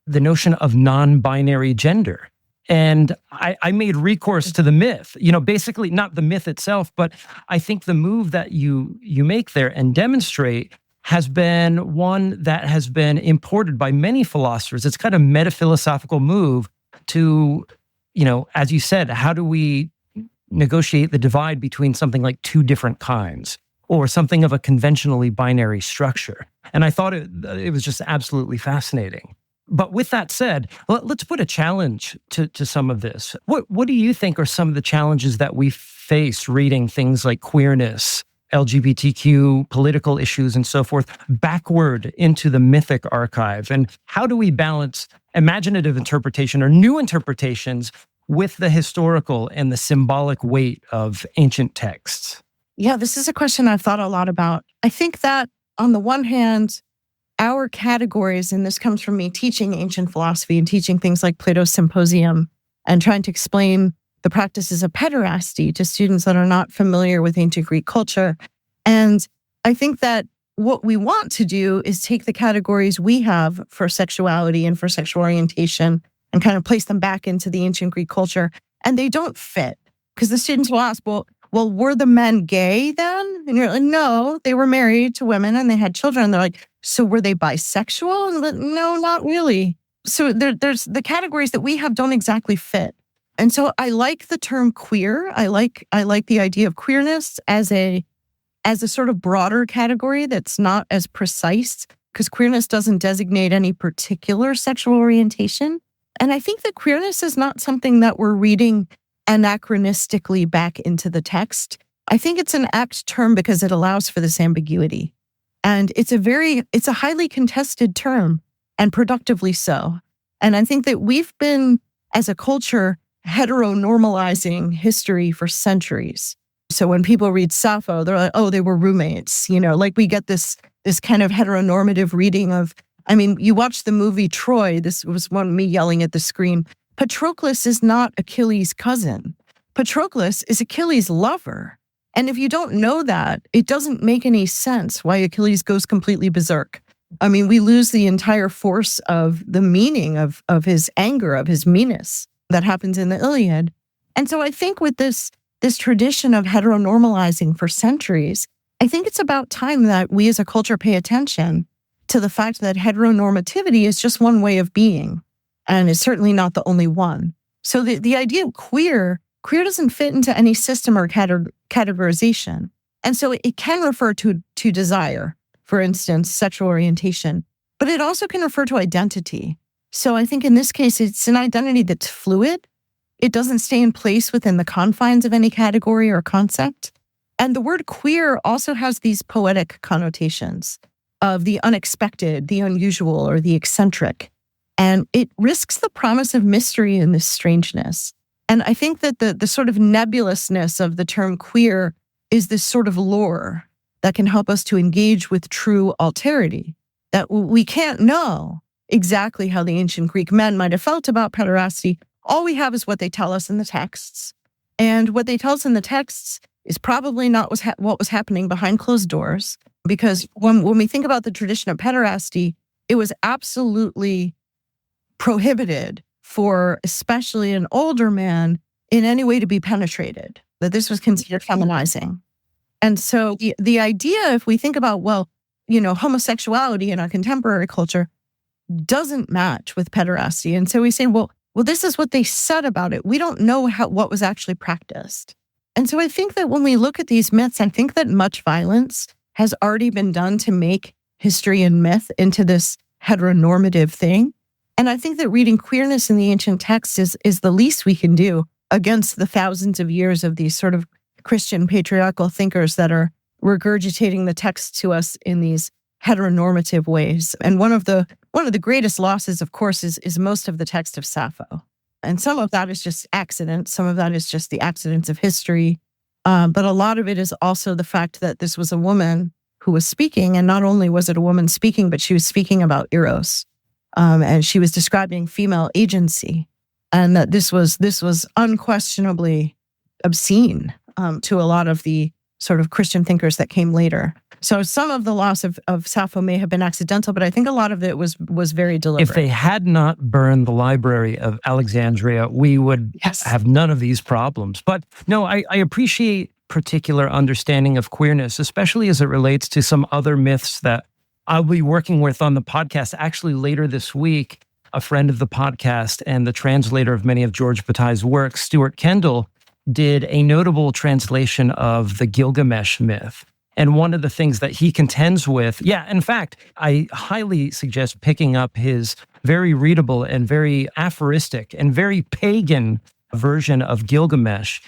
the notion of non-binary gender? And I made recourse to the myth, basically not the myth itself, but I think the move that you make there and demonstrate has been one that has been imported by many philosophers. It's kind of metaphilosophical move to, as you said, how do we negotiate the divide between something like two different kinds or something of a conventionally binary structure? And I thought it was just absolutely fascinating. But with that said, let's put a challenge to some of this. What do you think are some of the challenges that we face reading things like queerness, LGBTQ, political issues, and so forth, backward into the mythic archive? And how do we balance imaginative interpretation or new interpretations with the historical and the symbolic weight of ancient texts? Yeah, this is a question I've thought a lot about. I think that on the one hand, our categories, and this comes from me teaching ancient philosophy and teaching things like Plato's Symposium and trying to explain the practices of pederasty to students that are not familiar with ancient Greek culture. And I think that what we want to do is take the categories we have for sexuality and for sexual orientation and kind of place them back into the ancient Greek culture. And they don't fit because the students will ask, well, were the men gay then? And you're like, no, they were married to women and they had children. And they're like, so were they bisexual? And like, no, not really. there's the categories that we have don't exactly fit. And so I like the term queer. I like the idea of queerness as a sort of broader category that's not as precise, because queerness doesn't designate any particular sexual orientation. And I think that queerness is not something that we're reading anachronistically back into the text. I think it's an apt term because it allows for this ambiguity. And it's a highly contested term, and productively so. And I think that we've been, as a culture, heteronormalizing history for centuries. So when people read Sappho, they're like, oh, they were roommates. Like we get this kind of heteronormative reading of, you watch the movie Troy. This was me yelling at the screen. Patroclus is not Achilles' cousin. Patroclus is Achilles' lover. And if you don't know that, it doesn't make any sense why Achilles goes completely berserk. We lose the entire force of the meaning of his anger, of his meanness that happens in the Iliad. And so I think with this tradition of heteronormalizing for centuries, I think it's about time that we as a culture pay attention to the fact that heteronormativity is just one way of being, and it's certainly not the only one. So the idea of queer doesn't fit into any system or categorization. And so it can refer to desire, for instance, sexual orientation, but it also can refer to identity. So I think in this case, it's an identity that's fluid. It doesn't stay in place within the confines of any category or concept. And the word queer also has these poetic connotations of the unexpected, the unusual, or the eccentric. And it risks the promise of mystery in this strangeness. And I think that the sort of nebulousness of the term queer is this sort of lore that can help us to engage with true alterity, that we can't know exactly how the ancient Greek men might have felt about pederasty. All we have is what they tell us in the texts. And what they tell us in the texts is probably not what was happening behind closed doors. Because when we think about the tradition of pederasty, it was absolutely prohibited for especially an older man in any way to be penetrated, that this was considered feminizing. And so the idea, if we think about, homosexuality in our contemporary culture doesn't match with pederasty. And so we say, well, this is what they said about it. We don't know what was actually practiced. And so I think that when we look at these myths, I think that much violence has already been done to make history and myth into this heteronormative thing. And I think that reading queerness in the ancient texts is the least we can do against the thousands of years of these sort of Christian patriarchal thinkers that are regurgitating the text to us in these heteronormative ways. And one of the greatest losses, of course, is most of the text of Sappho. And some of that is just accident. Some of that is just the accidents of history. But a lot of it is also the fact that this was a woman who was speaking. And not only was it a woman speaking, but she was speaking about Eros. And she was describing female agency. And that this was unquestionably obscene to a lot of the sort of Christian thinkers that came later. So some of the loss of Sappho may have been accidental, but I think a lot of it was very deliberate. If they had not burned the library of Alexandria, we would have none of these problems. But no, I appreciate particular understanding of queerness, especially as it relates to some other myths that I'll be working with on the podcast. Actually, later this week, a friend of the podcast and the translator of many of George Bataille's works, Stuart Kendall, did a notable translation of the Gilgamesh myth. And one of the things that he contends with, in fact, I highly suggest picking up his very readable and very aphoristic and very pagan version of Gilgamesh,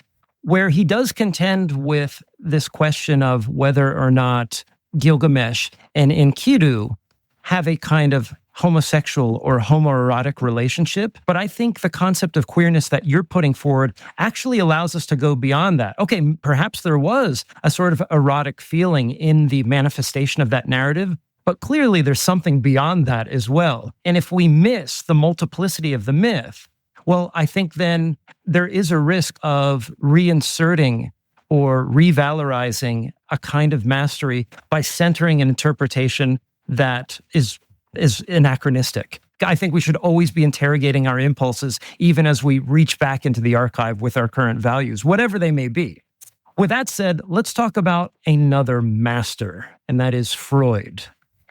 where he does contend with this question of whether or not Gilgamesh and Enkidu have a kind of homosexual or homoerotic relationship. But I think the concept of queerness that you're putting forward actually allows us to go beyond that. Okay, perhaps there was a sort of erotic feeling in the manifestation of that narrative, but clearly there's something beyond that as well. And if we miss the multiplicity of the myth, well, I think then there is a risk of reinserting or revalorizing a kind of mastery by centering an interpretation that is anachronistic. I think we should always be interrogating our impulses, even as we reach back into the archive with our current values, whatever they may be. With that said, let's talk about another master, and that is Freud.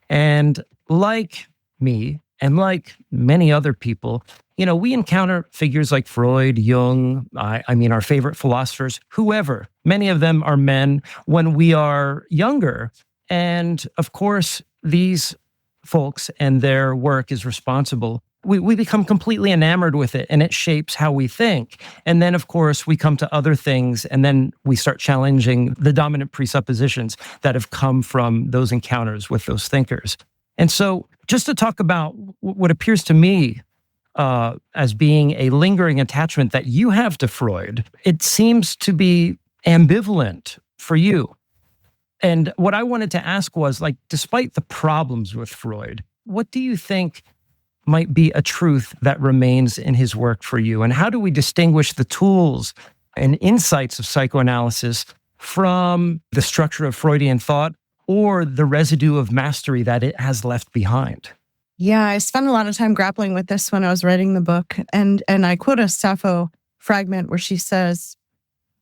And like me, And like many other people, we encounter figures like Freud, Jung, I mean, our favorite philosophers, whoever. Many of them are men when we are younger. And of course, these folks and their work is responsible. We become completely enamored with it, and it shapes how we think. And then, of course, we come to other things, and then we start challenging the dominant presuppositions that have come from those encounters with those thinkers. And so just to talk about what appears to me as being a lingering attachment that you have to Freud, it seems to be ambivalent for you. And what I wanted to ask was, despite the problems with Freud, what do you think might be a truth that remains in his work for you? And how do we distinguish the tools and insights of psychoanalysis from the structure of Freudian thought or the residue of mastery that it has left behind? Yeah, I spent a lot of time grappling with this when I was writing the book. And I quote a Sappho fragment where she says,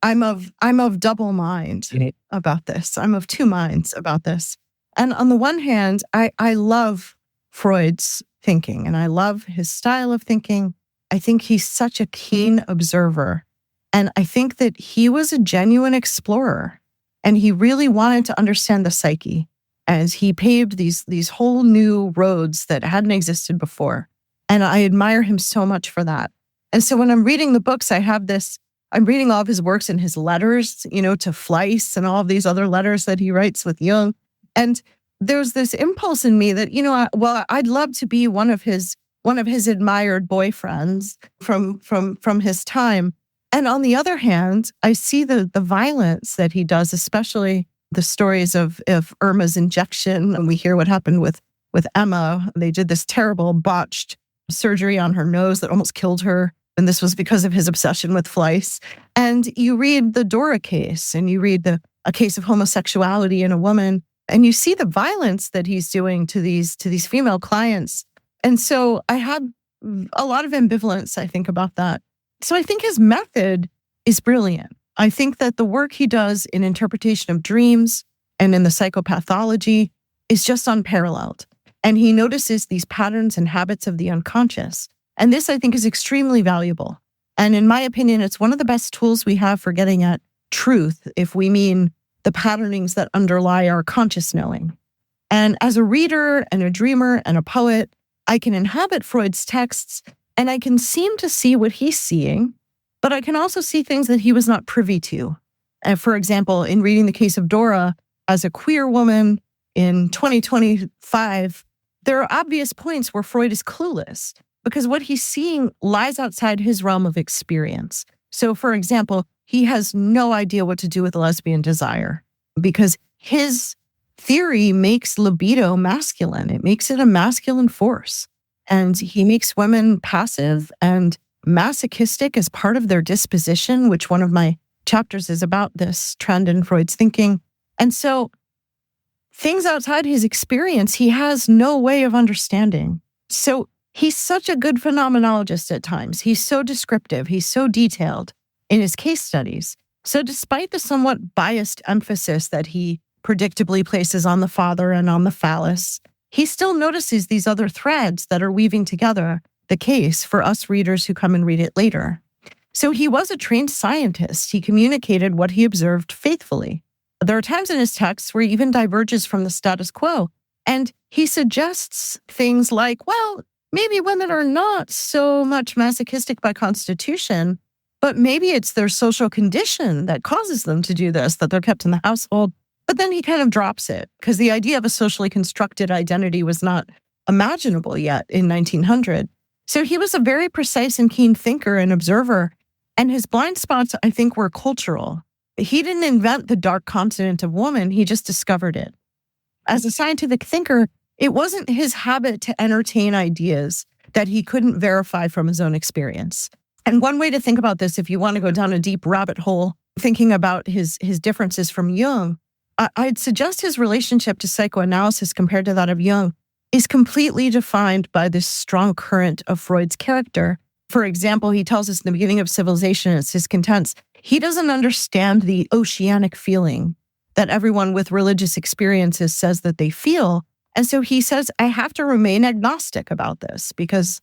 I'm of double mind about this. I'm of two minds about this. And on the one hand, I love Freud's thinking, and I love his style of thinking. I think he's such a keen observer. And I think that he was a genuine explorer, and he really wanted to understand the psyche as he paved these whole new roads that hadn't existed before. And I admire him so much for that. And so when I'm reading the books, I'm reading all of his works and his letters, to Fleiss and all of these other letters that he writes with Jung. And there's this impulse in me that, I'd love to be one of his admired boyfriends from his time. And on the other hand, I see the violence that he does, especially the stories of Irma's injection. And we hear what happened with Emma. They did this terrible botched surgery on her nose that almost killed her. And this was because of his obsession with Fleiss. And you read the Dora case, and you read a case of homosexuality in a woman, and you see the violence that he's doing to these female clients. And so I had a lot of ambivalence, I think, about that. So I think his method is brilliant. I think that the work he does in interpretation of dreams and in the psychopathology is just unparalleled. And he notices these patterns and habits of the unconscious. And this, I think, is extremely valuable. And in my opinion, it's one of the best tools we have for getting at truth, if we mean the patternings that underlie our conscious knowing. And as a reader and a dreamer and a poet, I can inhabit Freud's texts, and I can seem to see what he's seeing, but I can also see things that he was not privy to. And for example, in reading the case of Dora, as a queer woman in 2025, there are obvious points where Freud is clueless, because what he's seeing lies outside his realm of experience. So, for example, he has no idea what to do with lesbian desire, because his theory makes libido masculine. It makes it a masculine force. And he makes women passive and masochistic as part of their disposition, which one of my chapters is about this trend in Freud's thinking. And so things outside his experience, he has no way of understanding. So he's such a good phenomenologist at times. He's so descriptive. He's so detailed in his case studies. So despite the somewhat biased emphasis that he predictably places on the father and on the phallus, he still notices these other threads that are weaving together the case for us readers who come and read it later. So he was a trained scientist. He communicated what he observed faithfully. There are times in his texts where he even diverges from the status quo, and he suggests things like, well, maybe women are not so much masochistic by constitution, but maybe it's their social condition that causes them to do this, that they're kept in the household. But then he kind of drops it, because the idea of a socially constructed identity was not imaginable yet in 1900. So he was a very precise and keen thinker and observer, and his blind spots, I think, were cultural. He didn't invent the dark continent of woman, he just discovered it. As a scientific thinker, it wasn't his habit to entertain ideas that he couldn't verify from his own experience. And one way to think about this, if you want to go down a deep rabbit hole, thinking about his differences from Jung, I'd suggest his relationship to psychoanalysis compared to that of Jung is completely defined by this strong current of Freud's character. For example, he tells us in the beginning of Civilization, it's Discontents, he doesn't understand the oceanic feeling that everyone with religious experiences says that they feel. And so he says, I have to remain agnostic about this because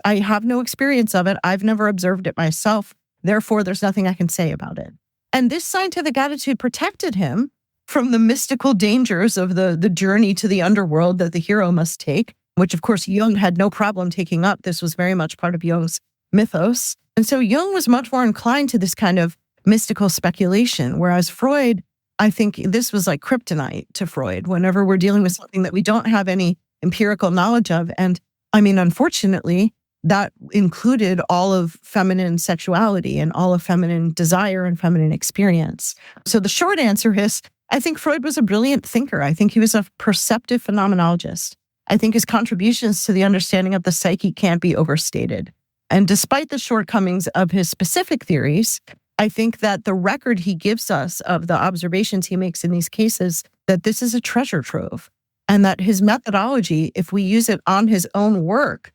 I have no experience of it. I've never observed it myself. Therefore, there's nothing I can say about it. And this scientific attitude protected him from the mystical dangers of the journey to the underworld that the hero must take, which of course Jung had no problem taking up. This was very much part of Jung's mythos. And so Jung was much more inclined to this kind of mystical speculation, whereas Freud, I think this was like kryptonite to Freud whenever we're dealing with something that we don't have any empirical knowledge of. And I mean, unfortunately, that included all of feminine sexuality and all of feminine desire and feminine experience. So the short answer is, I think Freud was a brilliant thinker. I think he was a perceptive phenomenologist. I think his contributions to the understanding of the psyche can't be overstated. And despite the shortcomings of his specific theories, I think that the record he gives us of the observations he makes in these cases, that this is a treasure trove, and that his methodology, if we use it on his own work,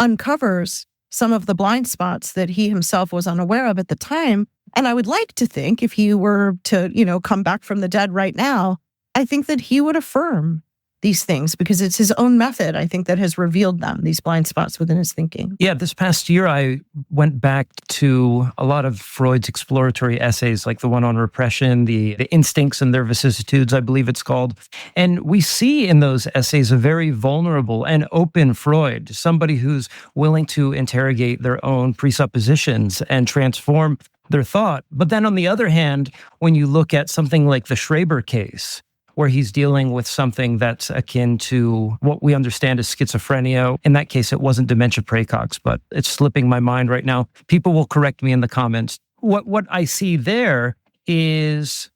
uncovers some of the blind spots that he himself was unaware of at the time. And I would like to think if he were to, come back from the dead right now, I think that he would affirm these things because it's his own method, I think, that has revealed them, these blind spots within his thinking. Yeah, this past year, I went back to a lot of Freud's exploratory essays, like the one on repression, the instincts and their vicissitudes, I believe it's called. And we see in those essays a very vulnerable and open Freud, somebody who's willing to interrogate their own presuppositions and transform their thought. But then on the other hand, when you look at something like the Schreber case, where he's dealing with something that's akin to what we understand as schizophrenia. In that case, it wasn't dementia praecox, but it's slipping my mind right now. People will correct me in the comments. What I see there is,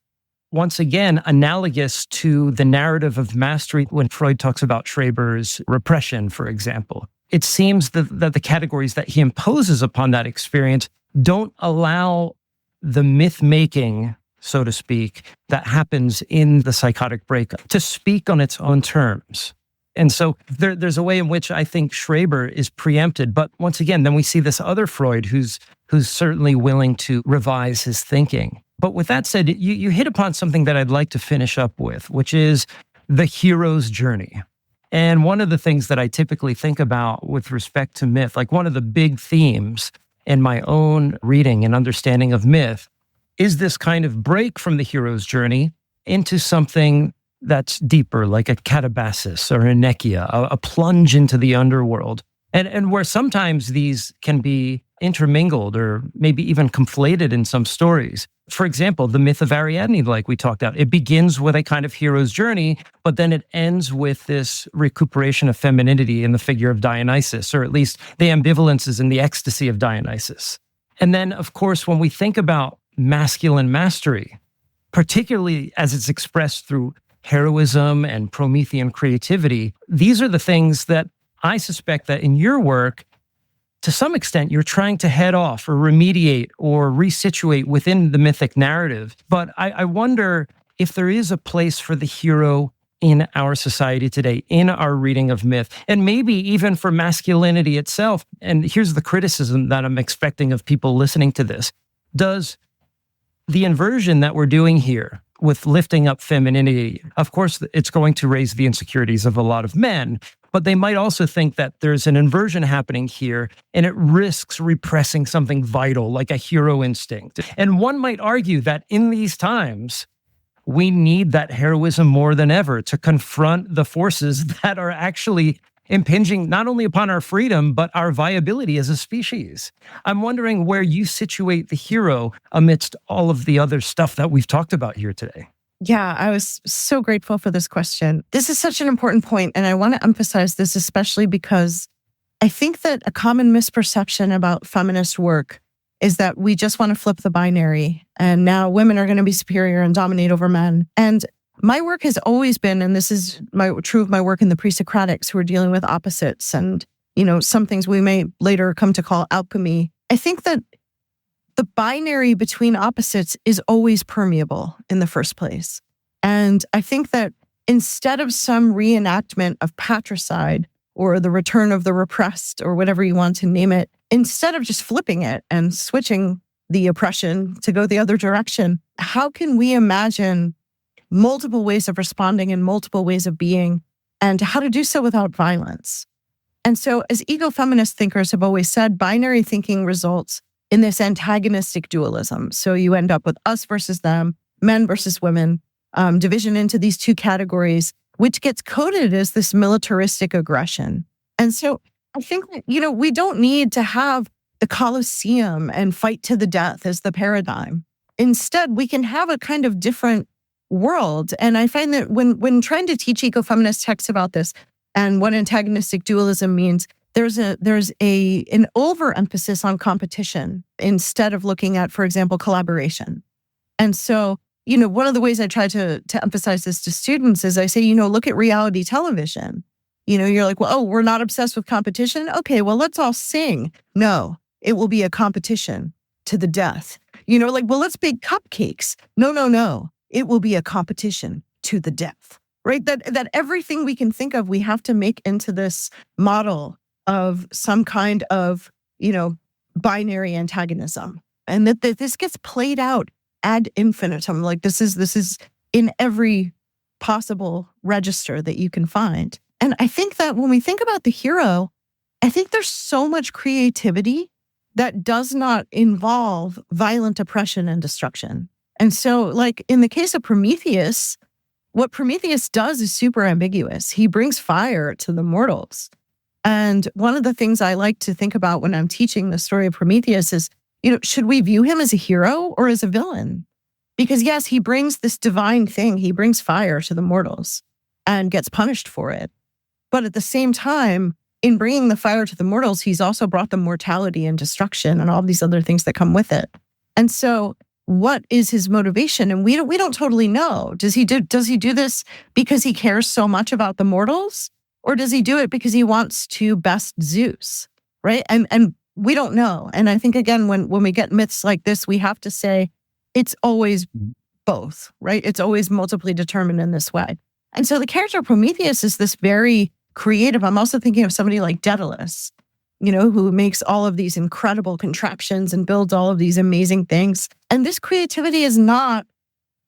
once again, analogous to the narrative of mastery when Freud talks about Schreber's repression, for example. It seems that the categories that he imposes upon that experience don't allow the myth-making, so to speak, that happens in the psychotic breakup to speak on its own terms. And so there's a way in which I think Schreber is preempted. But once again, then we see this other Freud who's certainly willing to revise his thinking. But with that said, you hit upon something that I'd like to finish up with, which is the hero's journey. And one of the things that I typically think about with respect to myth, like one of the big themes in my own reading and understanding of myth, is this kind of break from the hero's journey into something that's deeper, like a catabasis or a nekia, a plunge into the underworld, and where sometimes these can be intermingled or maybe even conflated in some stories. For example, the myth of Ariadne, like we talked about, it begins with a kind of hero's journey, but then it ends with this recuperation of femininity in the figure of Dionysus, or at least the ambivalences and the ecstasy of Dionysus. And then, of course, when we think about masculine mastery, particularly as it's expressed through heroism and Promethean creativity, these are the things that I suspect that in your work, to some extent, you're trying to head off or remediate or resituate within the mythic narrative. But I wonder if there is a place for the hero in our society today, in our reading of myth, and maybe even for masculinity itself. And here's the criticism that I'm expecting of people listening to this. Does the inversion that we're doing here with lifting up femininity, of course, it's going to raise the insecurities of a lot of men, but they might also think that there's an inversion happening here and it risks repressing something vital like a hero instinct. And one might argue that in these times, we need that heroism more than ever to confront the forces that are actually impinging not only upon our freedom, but our viability as a species. I'm wondering where you situate the hero amidst all of the other stuff that we've talked about here today. Yeah, I was so grateful for this question. This is such an important point, and I want to emphasize this especially because I think that a common misperception about feminist work is that we just want to flip the binary, and now women are going to be superior and dominate over men. And my work has always been, and this is true of my work in the pre-Socratics, who are dealing with opposites and, some things we may later come to call alchemy. I think that the binary between opposites is always permeable in the first place. And I think that instead of some reenactment of patricide or the return of the repressed or whatever you want to name it, instead of just flipping it and switching the oppression to go the other direction, how can we imagine multiple ways of responding and multiple ways of being and how to do so without violence. And so, as ecofeminist thinkers have always said, binary thinking results in this antagonistic dualism. So you end up with us versus them, men versus women, division into these two categories, which gets coded as this militaristic aggression. And so I think, we don't need to have the Colosseum and fight to the death as the paradigm. Instead, we can have a kind of different world. And I find that when trying to teach ecofeminist texts about this and what antagonistic dualism means, there's an overemphasis on competition instead of looking at, for example, collaboration. And so, one of the ways I try to emphasize this to students is I say, look at reality television. You're like, well, we're not obsessed with competition. Okay, well, let's all sing. No, it will be a competition to the death. Well, let's bake cupcakes. No. It will be a competition to the death, right? That everything we can think of, we have to make into this model of some kind of, binary antagonism. And that this gets played out ad infinitum. Like this is in every possible register that you can find. And I think that when we think about the hero, I think there's so much creativity that does not involve violent oppression and destruction. And so, like in the case of Prometheus, what Prometheus does is super ambiguous. He brings fire to the mortals. And one of the things I like to think about when I'm teaching the story of Prometheus is, should we view him as a hero or as a villain? Because yes, he brings this divine thing. He brings fire to the mortals and gets punished for it. But at the same time, in bringing the fire to the mortals, he's also brought them mortality and destruction and all these other things that come with it. And so what is his motivation? And we don't totally know. Does he do this because he cares so much about the mortals? Or does he do it because he wants to best Zeus? Right? And we don't know. And I think, again, when we get myths like this, we have to say it's always both, right? It's always multiply determined in this way. And so the character of Prometheus is this very creative. I'm also thinking of somebody like Daedalus, who makes all of these incredible contraptions and builds all of these amazing things. And this creativity is not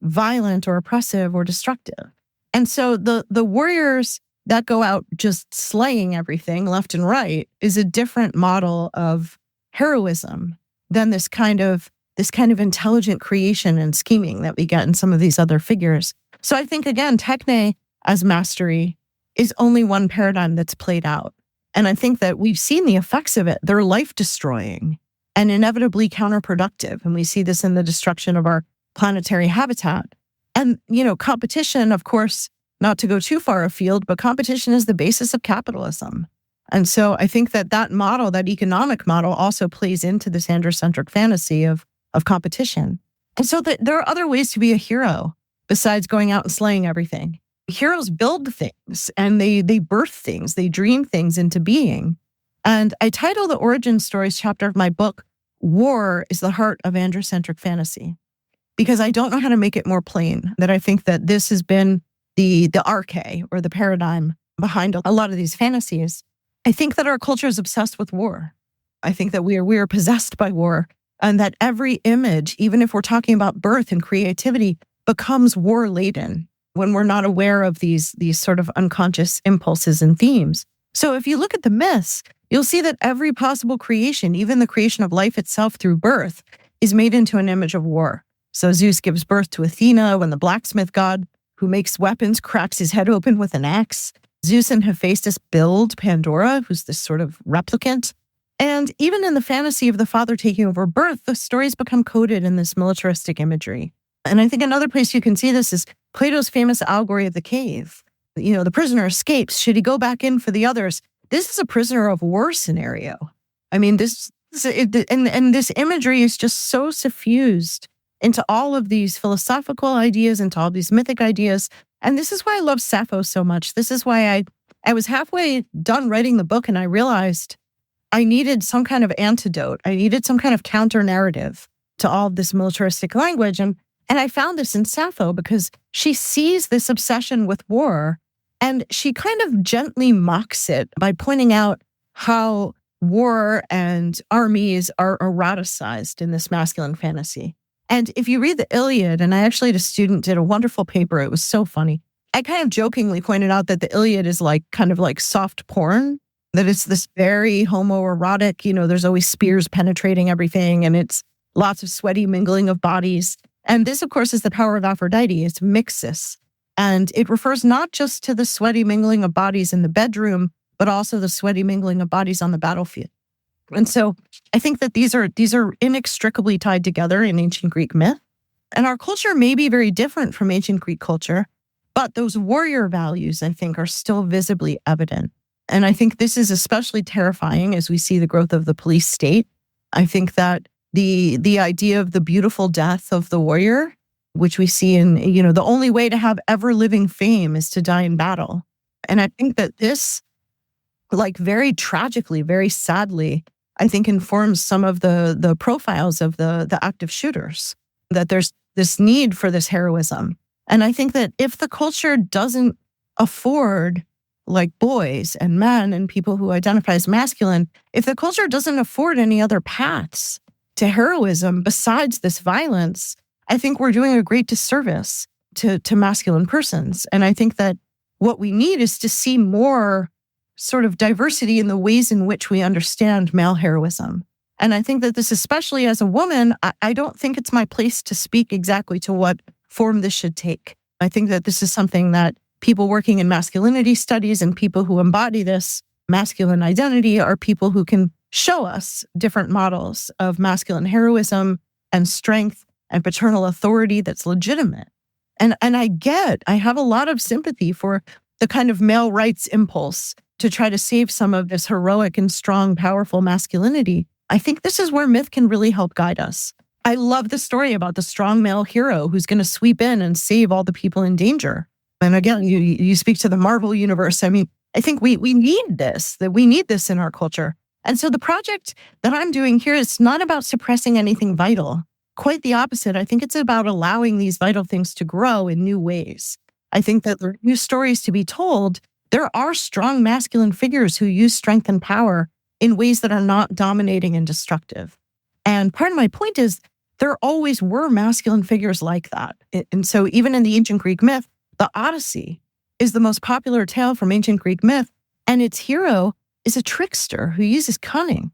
violent or oppressive or destructive. And so the warriors that go out just slaying everything left and right is a different model of heroism than this kind of intelligent creation and scheming that we get in some of these other figures. So I think, again, techne as mastery is only one paradigm that's played out. And I think that we've seen the effects of it. They're life-destroying and inevitably counterproductive. And we see this in the destruction of our planetary habitat. And, competition, of course, not to go too far afield, but competition is the basis of capitalism. And so I think that model, that economic model, also plays into this androcentric fantasy of competition. And so there are other ways to be a hero besides going out and slaying everything. Heroes build things and they birth things, they dream things into being. And I title the origin stories chapter of my book, War is the Heart of Androcentric Fantasy, because I don't know how to make it more plain, that I think that this has been the arche or the paradigm behind a lot of these fantasies. I think that our culture is obsessed with war. I think that we are possessed by war, and that every image, even if we're talking about birth and creativity, becomes war-laden when we're not aware of these sort of unconscious impulses and themes. So if you look at the myths, you'll see that every possible creation, even the creation of life itself through birth, is made into an image of war. So Zeus gives birth to Athena when the blacksmith god who makes weapons cracks his head open with an axe. Zeus and Hephaestus build Pandora, who's this sort of replicant. And even in the fantasy of the father taking over birth, the stories become coded in this militaristic imagery. And I think another place you can see this is Plato's famous allegory of the cave. The prisoner escapes. Should he go back in for the others? This is a prisoner of war scenario. I mean, this imagery is just so suffused into all of these philosophical ideas, into all these mythic ideas. And this is why I love Sappho so much. This is why I was halfway done writing the book and I realized I needed some kind of antidote. I needed some kind of counter narrative to all of this militaristic language. And I found this in Sappho because she sees this obsession with war and she kind of gently mocks it by pointing out how war and armies are eroticized in this masculine fantasy. And if you read the Iliad, and I actually had a student did a wonderful paper, it was so funny. I kind of jokingly pointed out that the Iliad is like kind of like soft porn, that it's this very homoerotic, there's always spears penetrating everything, and it's lots of sweaty mingling of bodies. And this, of course, is the power of Aphrodite. It's mixus. And it refers not just to the sweaty mingling of bodies in the bedroom, but also the sweaty mingling of bodies on the battlefield. And so I think that these are inextricably tied together in ancient Greek myth. And our culture may be very different from ancient Greek culture, but those warrior values, I think, are still visibly evident. And I think this is especially terrifying as we see the growth of the police state. I think that the idea of the beautiful death of the warrior, which we see in, the only way to have ever living fame is to die in battle. And I think that this, like very tragically, very sadly, I think informs some of the profiles of the active shooters, that there's this need for this heroism. And I think that if the culture doesn't afford like boys and men and people who identify as masculine, if the culture doesn't afford any other paths to heroism besides this violence, I think we're doing a great disservice to masculine persons. And I think that what we need is to see more sort of diversity in the ways in which we understand male heroism. And I think that this, especially as a woman, I don't think it's my place to speak exactly to what form this should take. I think that this is something that people working in masculinity studies and people who embody this masculine identity are people who can show us different models of masculine heroism and strength and paternal authority that's legitimate. And I have a lot of sympathy for the kind of male rights impulse to try to save some of this heroic and strong, powerful masculinity. I think this is where myth can really help guide us. I love the story about the strong male hero who's going to sweep in and save all the people in danger. And again, you speak to the Marvel universe. I mean, I think we need this, that we need this in our culture. And so the project that I'm doing here is not about suppressing anything vital. Quite the opposite. I think it's about allowing these vital things to grow in new ways. I think that there are new stories to be told. There are strong masculine figures who use strength and power in ways that are not dominating and destructive. And part of my point is there always were masculine figures like that. And so even in the ancient Greek myth, the Odyssey is the most popular tale from ancient Greek myth, and its hero is a trickster who uses cunning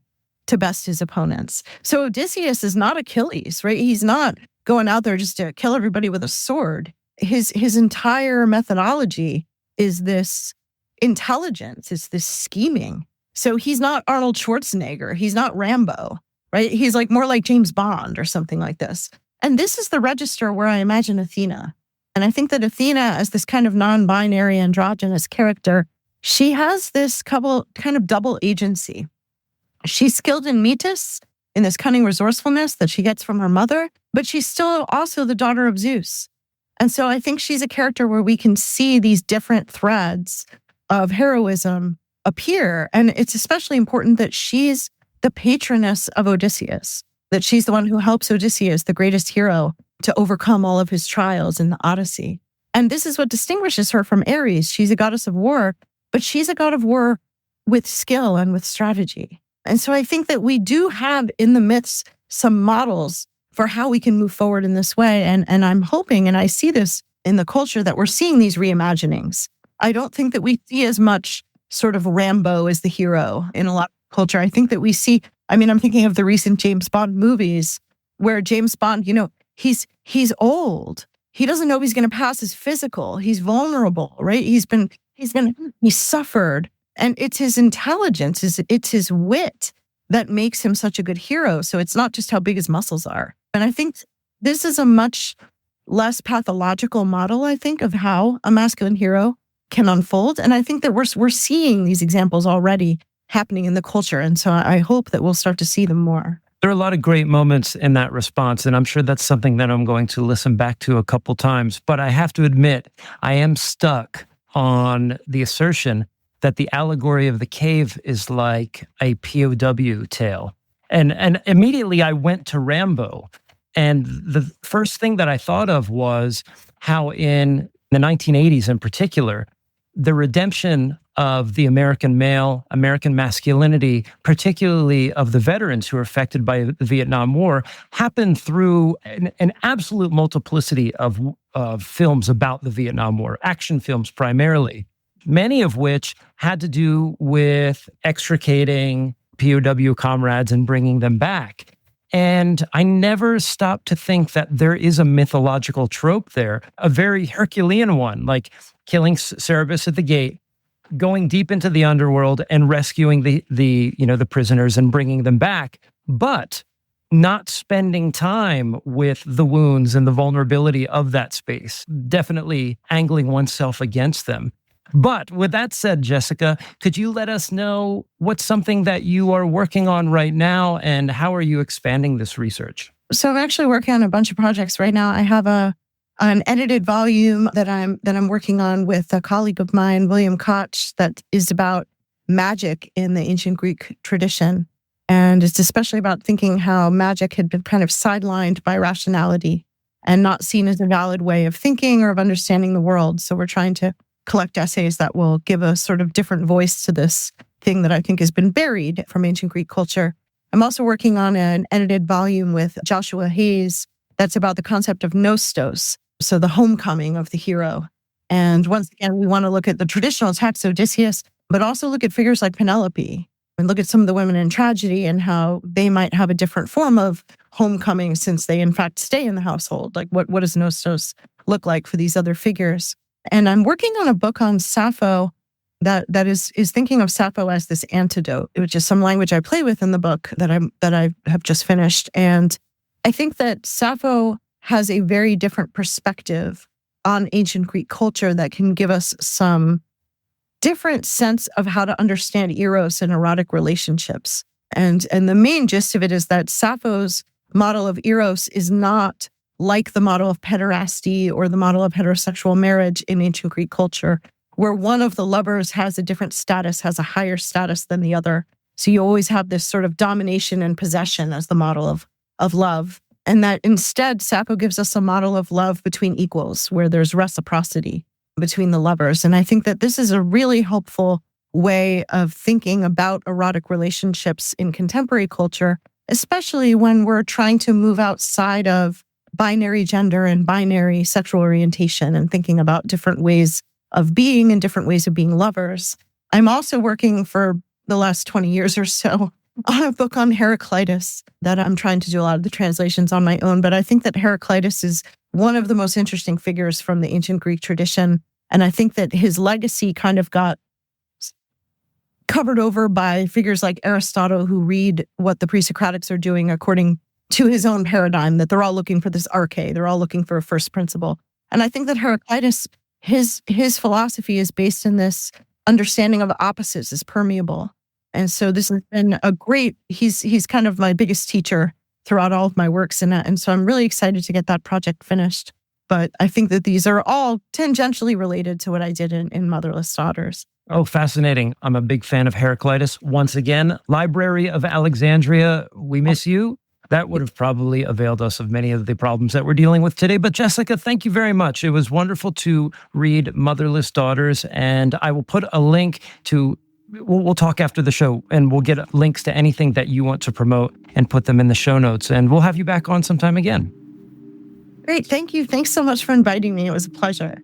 to best his opponents. So Odysseus is not Achilles, right? He's not going out there just to kill everybody with a sword. His entire methodology is this intelligence, is this scheming. So he's not Arnold Schwarzenegger. He's not Rambo, right? He's like more like James Bond or something like this. And this is the register where I imagine Athena. And I think that Athena, as this kind of non-binary androgynous character, she has this kind of double agency. She's skilled in metis, in this cunning resourcefulness that she gets from her mother, but she's still also the daughter of Zeus. And so I think she's a character where we can see these different threads of heroism appear. And it's especially important that she's the patroness of Odysseus, that she's the one who helps Odysseus, the greatest hero, to overcome all of his trials in the Odyssey. And this is what distinguishes her from Ares. She's a goddess of war, but she's a god of war with skill and with strategy. And so I think that we do have in the myths some models for how we can move forward in this way. And I'm hoping, and I see this in the culture, that we're seeing these reimaginings. I don't think that we see as much sort of Rambo as the hero in a lot of culture. I think that we see, I'm thinking of the recent James Bond movies where James Bond, he's old. He doesn't know if he's going to pass his physical. He's vulnerable, right? He's suffered. And it's his intelligence, it's his wit that makes him such a good hero. So it's not just how big his muscles are. And I think this is a much less pathological model, I think, of how a masculine hero can unfold. And I think that we're seeing these examples already happening in the culture. And so I hope that we'll start to see them more. There are a lot of great moments in that response, and I'm sure that's something that I'm going to listen back to a couple times. But I have to admit, I am stuck on the assertion that the allegory of the cave is like a POW tale. And immediately I went to Rambo. And the first thing that I thought of was how in the 1980s in particular, the redemption of the American male, American masculinity, particularly of the veterans who were affected by the Vietnam War, happened through an absolute multiplicity of films about the Vietnam War, action films primarily, many of which had to do with extricating POW comrades and bringing them back. And I never stopped to think that there is a mythological trope there, a very Herculean one, like killing Cerberus at the gate, going deep into the underworld and rescuing the prisoners and bringing them back, but not spending time with the wounds and the vulnerability of that space, definitely angling oneself against them. But with that said, Jessica, could you let us know what's something that you are working on right now and how are you expanding this research? So I'm actually working on a bunch of projects right now. I have an edited volume that I'm working on with a colleague of mine, William Koch, that is about magic in the ancient Greek tradition. And it's especially about thinking how magic had been kind of sidelined by rationality and not seen as a valid way of thinking or of understanding the world. So we're trying to collect essays that will give a sort of different voice to this thing that I think has been buried from ancient Greek culture. I'm also working on an edited volume with Joshua Hayes that's about the concept of nostos, so the homecoming of the hero. And once again, we want to look at the traditional text, Odysseus, but also look at figures like Penelope and look at some of the women in tragedy and how they might have a different form of homecoming since they in fact stay in the household. Like what does nostos look like for these other figures? And I'm working on a book on Sappho that is thinking of Sappho as this antidote, which is some language I play with in the book that I have just finished. And I think that Sappho has a very different perspective on ancient Greek culture that can give us some different sense of how to understand eros and erotic relationships. And the main gist of it is that Sappho's model of eros is not like the model of pederasty or the model of heterosexual marriage in ancient Greek culture, where one of the lovers has a different status, has a higher status than the other. So you always have this sort of domination and possession as the model of love. And that instead, Sappho gives us a model of love between equals, where there's reciprocity between the lovers. And I think that this is a really helpful way of thinking about erotic relationships in contemporary culture, especially when we're trying to move outside of binary gender and binary sexual orientation and thinking about different ways of being and different ways of being lovers. I'm also working for the last 20 years or so on a book on Heraclitus that I'm trying to do a lot of the translations on my own. But I think that Heraclitus is one of the most interesting figures from the ancient Greek tradition. And I think that his legacy kind of got covered over by figures like Aristotle, who read what the pre-Socratics are doing according to his own paradigm, that they're all looking for this arche, they're all looking for a first principle. And I think that Heraclitus, his philosophy is based in this understanding of opposites as permeable. And so this has been he's kind of my biggest teacher throughout all of my works in that. And so I'm really excited to get that project finished. But I think that these are all tangentially related to what I did in Motherless Daughters. Oh, fascinating. I'm a big fan of Heraclitus. Once again, Library of Alexandria, we miss you. That would have probably availed us of many of the problems that we're dealing with today. But Jessica, thank you very much. It was wonderful to read Motherless Daughters, and I will put a link to, we'll talk after the show, and we'll get links to anything that you want to promote and put them in the show notes. And we'll have you back on sometime again. Great. Thank you. Thanks so much for inviting me. It was a pleasure.